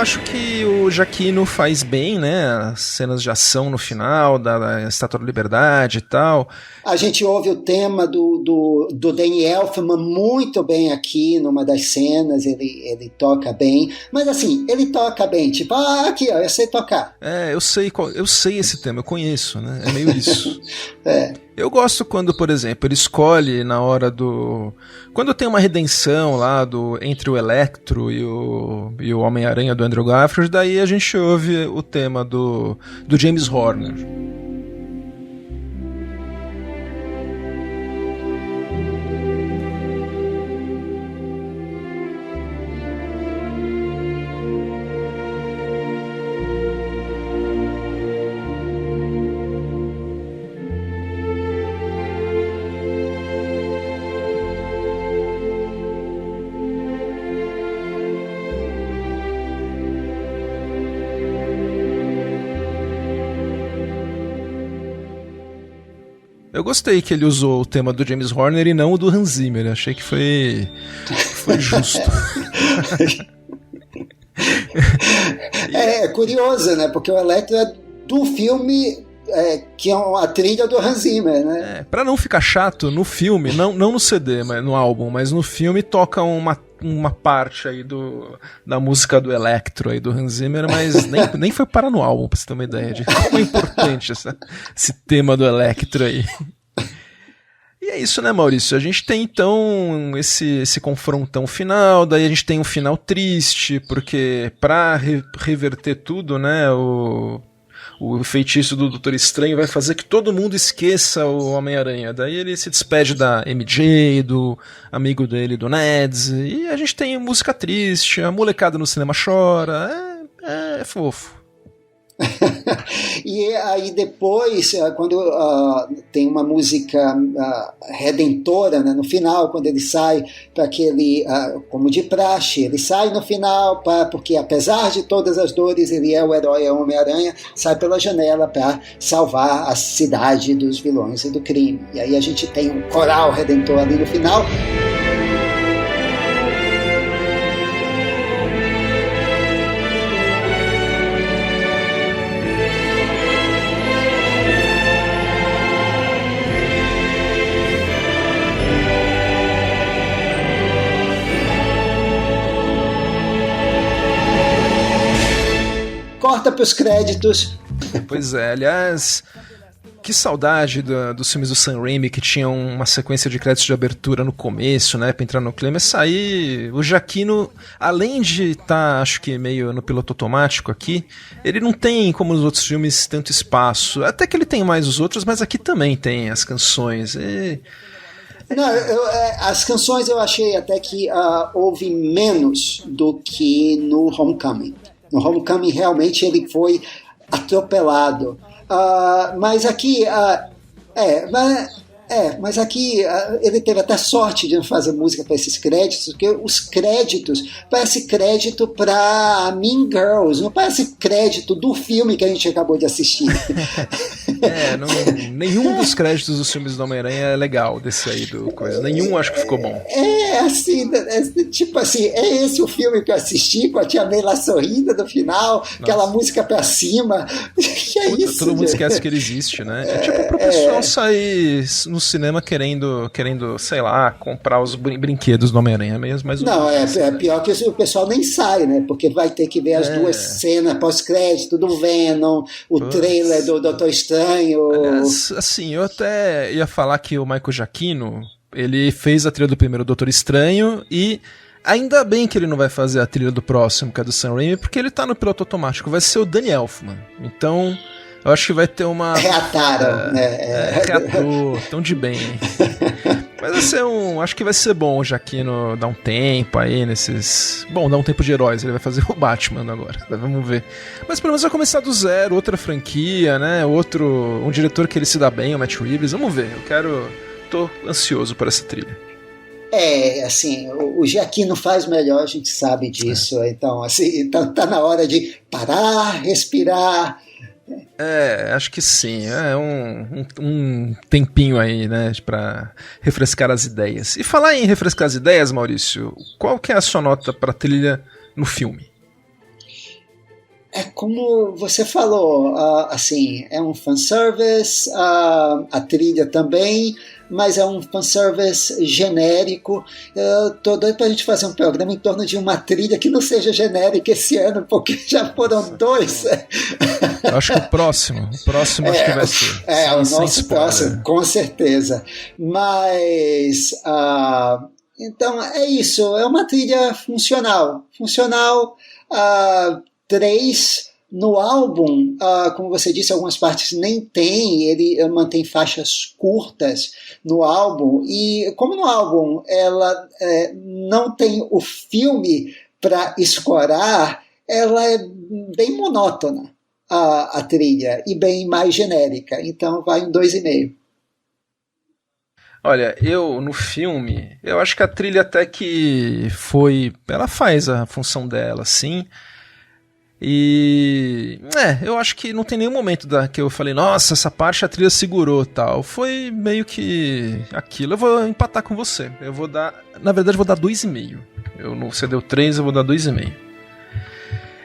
acho que o Giacchino faz bem, né? As cenas de ação no final, da Estátua da Liberdade e tal. A gente ouve o tema do Danny Elfman muito bem aqui numa das cenas, ele toca bem, mas assim, ele toca bem, tipo, aqui ó, eu sei tocar. Eu sei esse tema, eu conheço, né? É meio isso. É. Eu gosto quando, por exemplo, ele escolhe na hora do... Quando tem uma redenção lá entre o Electro e o Homem-Aranha do Andrew Garfield, daí a gente ouve o tema do James Horner. Eu gostei que ele usou o tema do James Horner e não o do Hans Zimmer. Achei que foi justo. É curioso, né? Porque o Electro é do filme que é a trilha do Hans Zimmer, né? Pra não ficar chato, no filme, não no CD, mas no álbum, mas no filme toca uma parte aí da música do Electro aí do Hans Zimmer, mas nem foi parar no álbum, pra você ter uma ideia de como é importante esse tema do Electro aí. E é isso, né, Maurício? A gente tem, então, esse confrontão final, daí a gente tem um final triste, porque pra reverter tudo, né, o feitiço do Doutor Estranho vai fazer que todo mundo esqueça o Homem-Aranha. Daí ele se despede da MJ, do amigo dele, do Neds, e a gente tem música triste, a molecada no cinema chora, é fofo. E aí depois, quando tem uma música redentora, né, no final, quando ele sai para aquele, como de praxe, ele sai no final, porque apesar de todas as dores, ele é o herói, é o Homem-Aranha, sai pela janela para salvar a cidade dos vilões e do crime. E aí a gente tem um coral redentor ali no final. Corta para os créditos. Pois é, aliás, que saudade dos filmes do Sam Raimi que tinham uma sequência de créditos de abertura no começo, né, pra entrar no clima. Essa aí, o Giacchino, além de estar, acho que meio no piloto automático aqui, ele não tem, como os outros filmes, tanto espaço. Até que ele tem mais os outros, mas aqui também tem as canções. Não, as canções eu achei até que houve menos do que no Homecoming. No Homecoming, realmente, ele foi atropelado. Mas aqui... mas aqui ele teve até sorte de não fazer música para esses créditos, porque os créditos parece crédito para Mean Girls, não parece crédito do filme que a gente acabou de assistir. Nenhum dos créditos dos filmes do Homem-Aranha é legal desse aí do coisa. Nenhum acho que ficou bom. Tipo assim, é esse o filme que eu assisti, com a tia May lá sorrindo no final, nossa, aquela música pra cima. Que é isso? Todo mundo esquece que ele existe, né? É tipo pro pessoal sair no cinema querendo, sei lá, comprar os brinquedos do Homem-Aranha mesmo. Mas não, é pior que o pessoal nem sai, né? Porque vai ter que ver as duas cenas pós-crédito do Venom, o trailer do Doutor Estranho. Aliás, assim, eu até ia falar que o Michael Giacchino, ele fez a trilha do primeiro Doutor Estranho e ainda bem que ele não vai fazer a trilha do próximo, que é do Sam Raimi, porque ele tá no piloto automático, vai ser o Danny Elfman. Então, eu acho que vai ter uma... Reataram, né? Reatou, tão de bem. Mas vai ser acho que vai ser bom o Giacchino dar um tempo aí nesses... Bom, dar um tempo de heróis, ele vai fazer o Batman agora, vamos ver. Mas pelo menos vai começar do zero, outra franquia, né? Um diretor que ele se dá bem, o Matt Reeves, vamos ver, tô ansioso por essa trilha. Assim, o Giacchino faz melhor, a gente sabe disso, então, assim, tá na hora de parar, respirar. Acho que sim, um tempinho aí, né, pra refrescar as ideias. E falar em refrescar as ideias, Maurício, qual que é a sua nota pra trilha no filme? É como você falou, assim, é um fanservice, a trilha também, mas é um fanservice genérico. Eu tô doido pra gente fazer um programa em torno de uma trilha que não seja genérica esse ano, porque já foram 2. Eu acho que o próximo acho que vai ser. O nosso próximo, com certeza. Mas, então é isso, é uma trilha funcional. 3 no álbum, como você disse, algumas partes nem tem, ele mantém faixas curtas no álbum, e como no álbum ela não tem o filme para escorar, ela é bem monótona, a trilha, e bem mais genérica, então vai um 2,5. Olha, no filme, eu acho que a trilha até que ela faz a função dela, sim. E eu acho que não tem nenhum momento que eu falei, nossa, essa parte a trilha segurou, tal. Foi meio que aquilo. Eu vou empatar com você. Eu vou dar 2,5. Você deu 3, eu vou dar 2,5.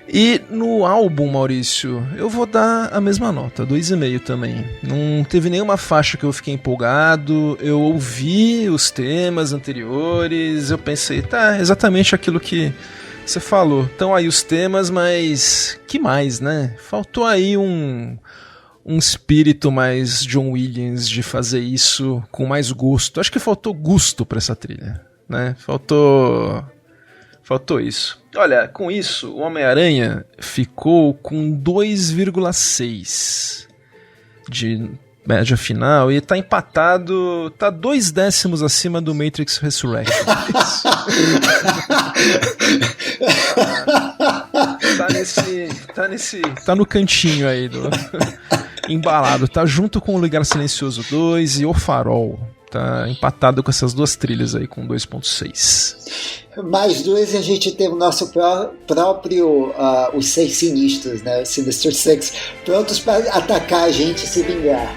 E no álbum, Maurício, eu vou dar a mesma nota, 2,5 também. Não teve nenhuma faixa que eu fiquei empolgado, eu ouvi os temas anteriores, eu pensei, tá, exatamente aquilo que você falou. Estão aí os temas, mas que mais, né? Faltou aí um espírito mais John Williams de fazer isso com mais gosto. Acho que faltou gosto pra essa trilha, né? Faltou isso. Olha, com isso, o Homem-Aranha ficou com 2,6 de média final e tá empatado, tá 2 décimos acima do Matrix Resurrection. Tá no cantinho aí embalado, tá junto com o Lugar Silencioso 2 e O Farol. Tá empatado com essas 2 trilhas aí, com 2,6. Mais 2 e a gente tem o nosso próprio, os 6 sinistros, né? Os Sinister Six, prontos para atacar a gente e se vingar.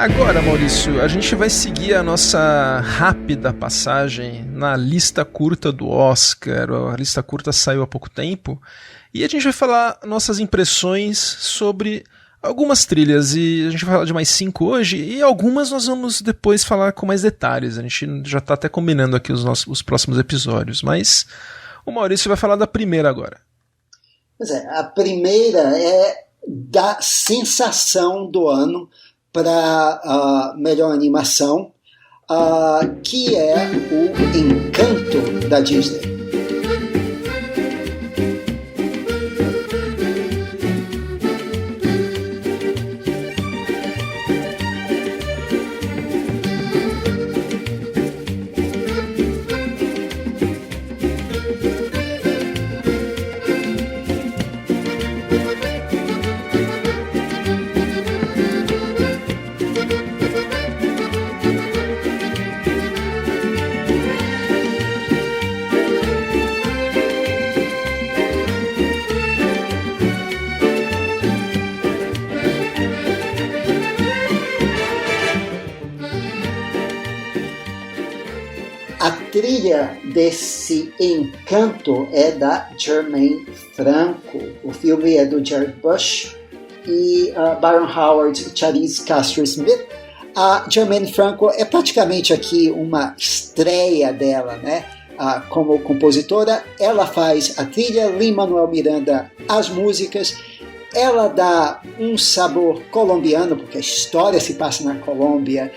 Agora, Maurício, a gente vai seguir a nossa rápida passagem na lista curta do Oscar. A lista curta saiu há pouco tempo e a gente vai falar nossas impressões sobre algumas trilhas, e a gente vai falar de mais 5 hoje, e algumas nós vamos depois falar com mais detalhes. A gente já está até combinando aqui os próximos episódios, mas o Maurício vai falar da primeira agora. Pois é, a primeira é da sensação do ano para melhor animação, que é o Encanto da Disney. A trilha desse Encanto é da Jermaine Franco. O filme é do Jared Bush e Byron Howard e Charisse Castro-Smith. A Jermaine Franco é praticamente aqui uma estreia dela, né? Como compositora. Ela faz a trilha, Lin-Manuel Miranda as músicas. Ela dá um sabor colombiano, porque a história se passa na Colômbia.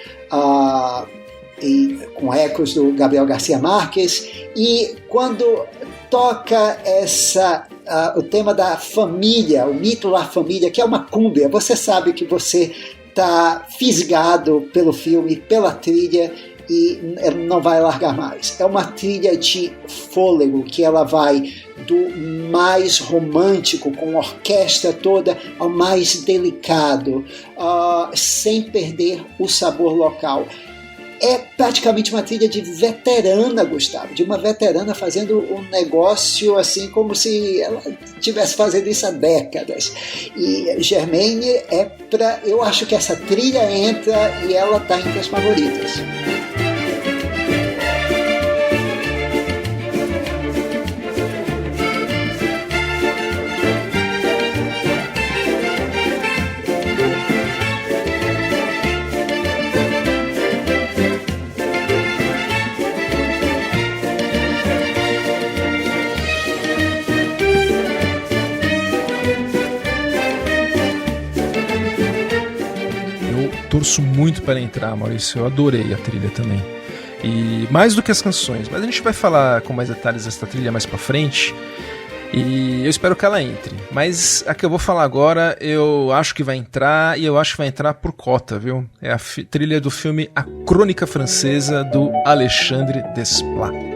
e com ecos do Gabriel Garcia Marques, e quando toca o tema da família, o mito da família, que é uma cúmbia, você sabe que você está fisgado pelo filme, pela trilha, e não vai largar mais. É uma trilha de fôlego, que ela vai do mais romântico, com a orquestra toda, ao mais delicado, sem perder o sabor local. É praticamente uma trilha de veterana, Gustavo, de uma veterana fazendo um negócio assim como se ela estivesse fazendo isso há décadas. E Germaine eu acho que essa trilha entra e ela está entre as favoritas. Torço muito para entrar, Maurício. Eu adorei a trilha também. E mais do que as canções. Mas a gente vai falar com mais detalhes dessa trilha mais pra frente. E eu espero que ela entre. Mas a que eu vou falar agora, eu acho que vai entrar. E eu acho que vai entrar por cota, viu? É a trilha do filme A Crônica Francesa, do Alexandre Desplat.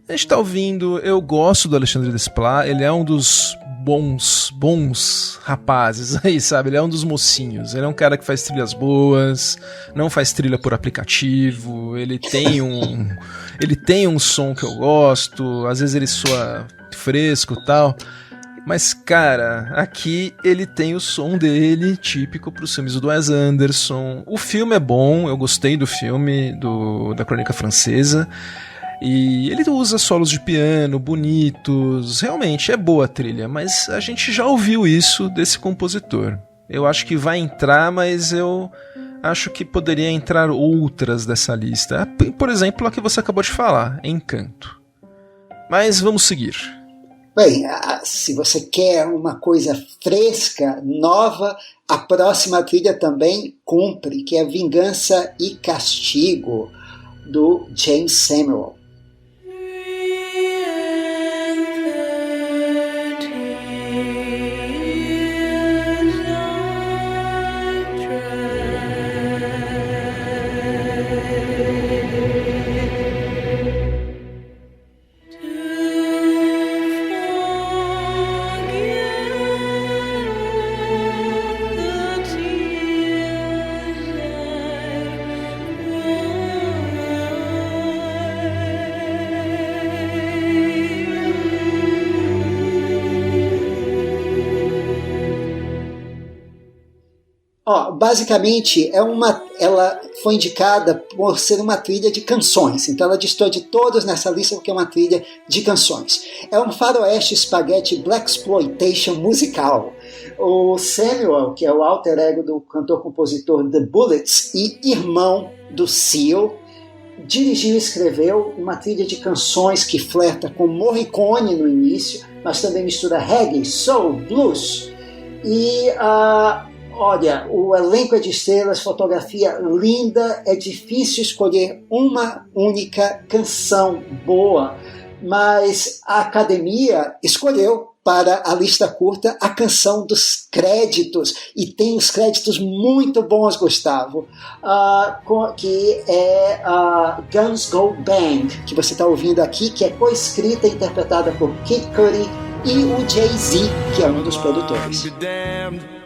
A gente tá ouvindo, eu gosto do Alexandre Desplat, ele é um dos bons rapazes aí, sabe? Ele é um dos mocinhos, ele é um cara que faz trilhas boas, não faz trilha por aplicativo, ele tem um som que eu gosto, às vezes ele soa fresco e tal, mas cara, aqui ele tem o som dele típico pros filmes do Wes Anderson. O filme é bom, eu gostei do filme da Crônica Francesa. E ele usa solos de piano bonitos, realmente é boa a trilha, mas a gente já ouviu isso desse compositor. Eu acho que vai entrar, mas eu acho que poderia entrar outras dessa lista. Por exemplo, a que você acabou de falar, Encanto. Mas vamos seguir. Bem, se você quer uma coisa fresca, nova, a próxima trilha também cumpre, que é Vingança e Castigo, do James Samuel. Basicamente, ela foi indicada por ser uma trilha de canções. Então ela destoou de todas nessa lista porque é uma trilha de canções. É um faroeste spaghetti blaxploitation musical. O Samuel, que é o alter ego do cantor-compositor The Bullets e irmão do Seal, dirigiu e escreveu uma trilha de canções que flerta com Morricone no início, mas também mistura reggae, soul, blues. E olha, o elenco é de estrelas, fotografia linda, é difícil escolher uma única canção boa, mas a Academia escolheu para a lista curta a canção dos créditos, e tem os créditos muito bons, Gustavo, que é Guns Go Bang, que você está ouvindo aqui, que é coescrita e interpretada por Kid Cudi e o Jay-Z, que é um dos produtores.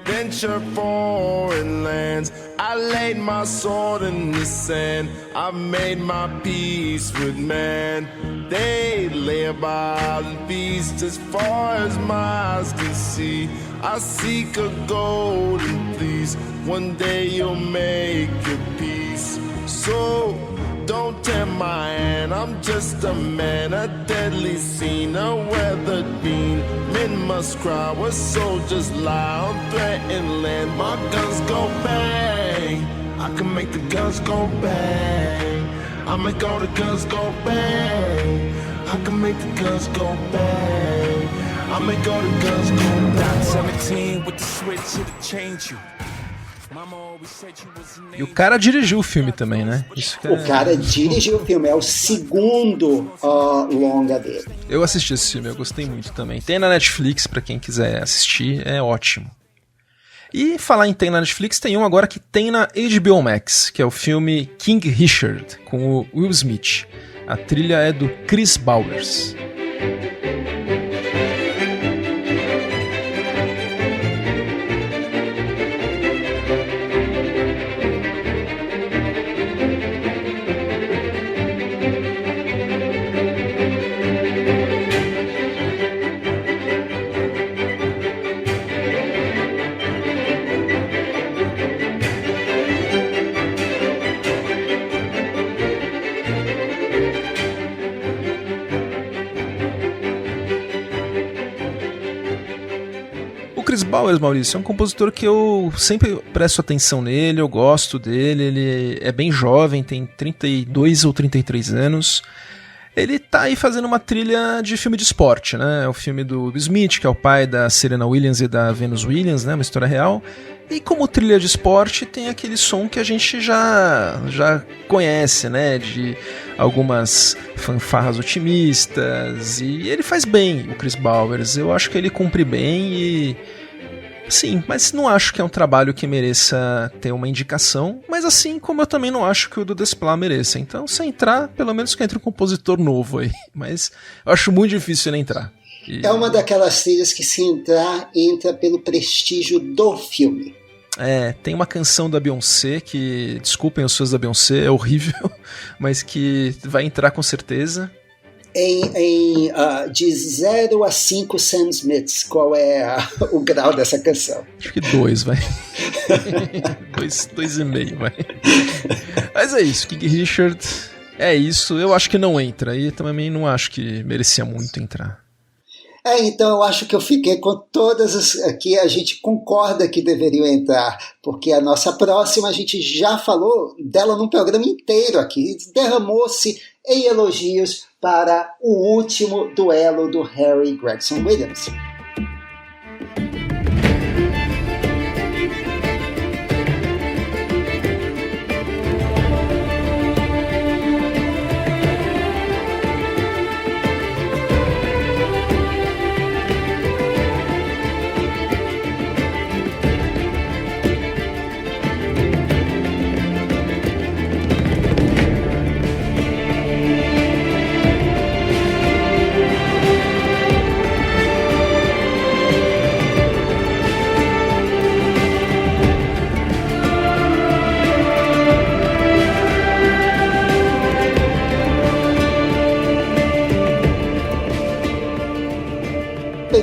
Venture foreign lands, I laid my sword in the sand. I made my peace with man. They lay about and feast as far as my eyes can see. I seek a golden fleece. One day you'll make your peace. So don't tempt my hand. I'm just a man, a deadly scene, a weathered beam. Men must cry where soldiers lie on threatened land. My guns go bang. I can make the guns go bang. I make all the guns go bang. I can make the guns go bang. I make all the guns go bang. 17 with the switch, it'll change you. E o cara dirigiu o filme também, né? Isso que O cara dirigiu o filme, é o segundo longa dele. Eu assisti esse filme, eu gostei muito também. Tem na Netflix, pra quem quiser assistir, é ótimo. E falar em tem na Netflix, tem um agora que tem na HBO Max, que é o filme King Richard, com o Will Smith. A trilha é do Chris Bowers. Chris Bowers, Maurício, é um compositor que eu sempre presto atenção nele, eu gosto dele, ele é bem jovem, tem 32 ou 33 anos. Ele tá aí fazendo uma trilha de filme de esporte, né? É o filme do Smith, que é o pai da Serena Williams e da Venus Williams, né? Uma história real. E como trilha de esporte, tem aquele som que a gente já conhece, né? De algumas fanfarras otimistas. E ele faz bem, o Chris Bowers. Eu acho que ele cumpre bem e... Sim, mas não acho que é um trabalho que mereça ter uma indicação, mas assim como eu também não acho que o do Desplat mereça. Então, se entrar, pelo menos que entre um compositor novo aí. Mas eu acho muito difícil ele entrar. É uma daquelas trilhas que, se entrar, entra pelo prestígio do filme. É, tem uma canção da Beyoncé que, desculpem os fãs da Beyoncé, é horrível, mas que vai entrar com certeza. De 0 a 5 Sam Smiths, qual é o grau dessa canção? Acho que 2, vai. 2,5, vai. Mas é isso, King Richard, é isso. Eu acho que não entra, e também não acho que merecia muito entrar. Então eu acho que eu fiquei com todas as que a gente concorda que deveriam entrar, porque a nossa próxima a gente já falou dela num programa inteiro aqui, derramou-se em elogios para o último duelo do Harry Gregson Williams.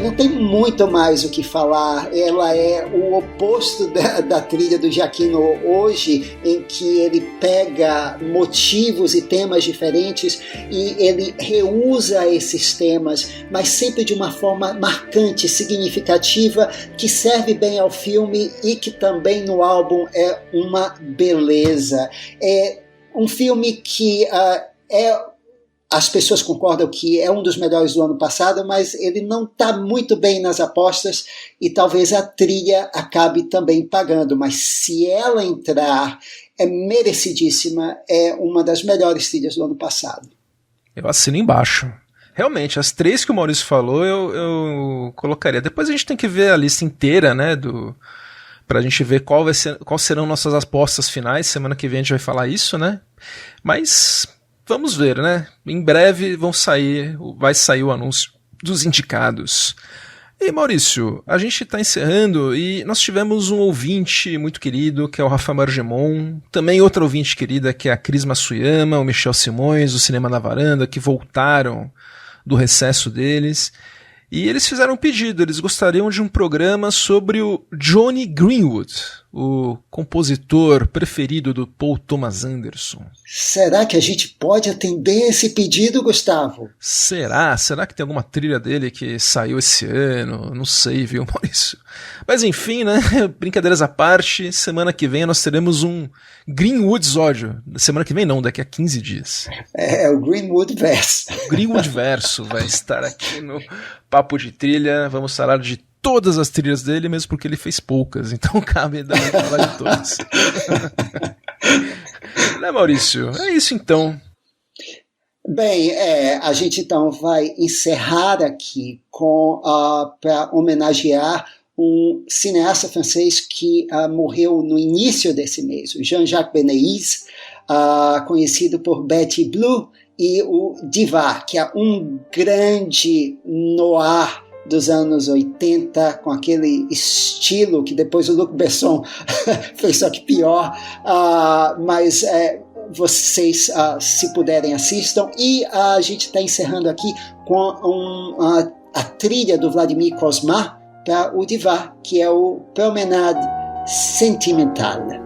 Não tem muito mais o que falar, ela é o oposto da trilha do Giacchino hoje, em que ele pega motivos e temas diferentes e ele reusa esses temas, mas sempre de uma forma marcante, significativa, que serve bem ao filme e que também no álbum é uma beleza. É um filme que as pessoas concordam que é um dos melhores do ano passado, mas ele não está muito bem nas apostas e talvez a trilha acabe também pagando. Mas se ela entrar, é merecidíssima, é uma das melhores trilhas do ano passado. Eu assino embaixo. Realmente, as três que o Maurício falou, eu colocaria. Depois a gente tem que ver a lista inteira, né, pra gente ver qual serão nossas apostas finais. Semana que vem a gente vai falar isso, né? Mas... vamos ver, né? Em breve vai sair o anúncio dos indicados. E Maurício, a gente está encerrando e nós tivemos um ouvinte muito querido, que é o Rafa Margemon, também outra ouvinte querida, que é a Cris Matsuyama, o Michel Simões, o Cinema na Varanda, que voltaram do recesso deles. E eles fizeram um pedido, eles gostariam de um programa sobre o Jonny Greenwood, o compositor preferido do Paul Thomas Anderson. Será que a gente pode atender esse pedido, Gustavo? Será? Será que tem alguma trilha dele que saiu esse ano? Não sei, viu, Maurício? Mas enfim, né? Brincadeiras à parte, semana que vem nós teremos um Greenwoodsódio. Semana que vem não, daqui a 15 dias. É o Greenwood Verso. O Greenwood Verso vai estar aqui no Papo de Trilha. Vamos falar de todas as trilhas dele, mesmo porque ele fez poucas, então cabe dar falar de todas. Né, Maurício? É isso então. Bem, a gente então vai encerrar aqui para homenagear um cineasta francês que morreu no início desse mês, o Jean-Jacques Benéis, conhecido por Betty Blue, e o Diva, que é um grande noir dos anos 80, com aquele estilo que depois o Luc Besson fez, só que pior, mas vocês, se puderem, assistam. E a gente está encerrando aqui com a trilha do Vladimir Cosma para o Diva, que é o Promenade Sentimentale.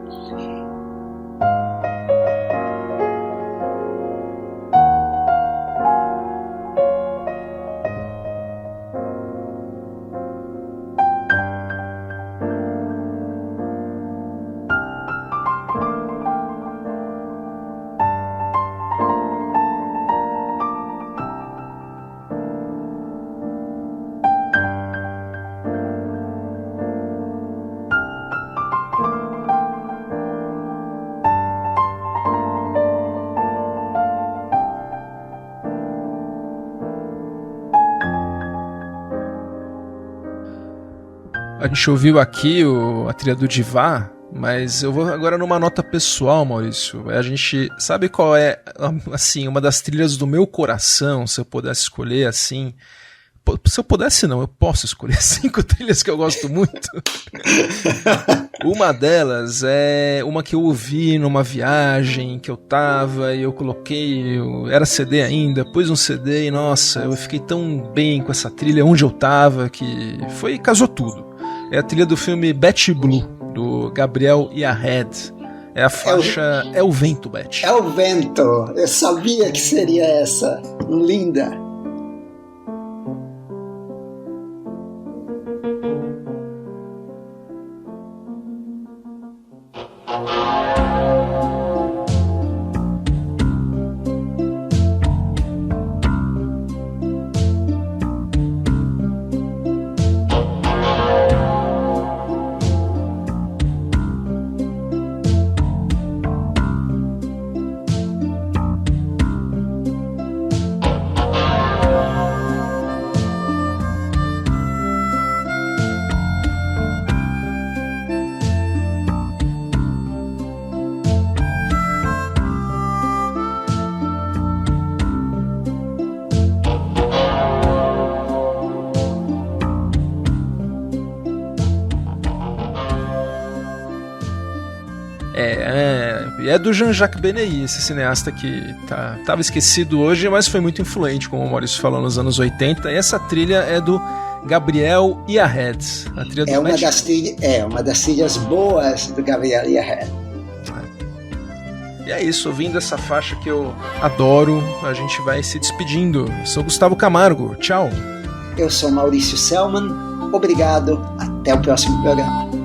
A gente ouviu aqui a trilha do Diva, mas eu vou agora numa nota pessoal, Maurício. A gente sabe qual é, assim, uma das trilhas do meu coração, se eu pudesse escolher, assim... Se eu pudesse não, eu posso escolher 5 trilhas que eu gosto muito. Uma delas é uma que eu ouvi numa viagem que eu tava e eu coloquei, era CD ainda, pus um CD e nossa, eu fiquei tão bem com essa trilha onde eu tava que casou tudo. É a trilha do filme Betty Blue, do Gabriel Yared. É a faixa É o Vento, Betty. É o Vento, eu sabia que seria essa, linda. É do Jean-Jacques Benéis, esse cineasta que tava esquecido hoje, mas foi muito influente, como o Maurício falou, nos anos 80. E essa trilha é do Gabriel Yared. A trilha do uma das trilhas boas do Gabriel Yared. E é isso, ouvindo essa faixa que eu adoro, a gente vai se despedindo. Eu sou Gustavo Camargo, tchau. Eu sou Maurício Selman, obrigado, até o próximo programa.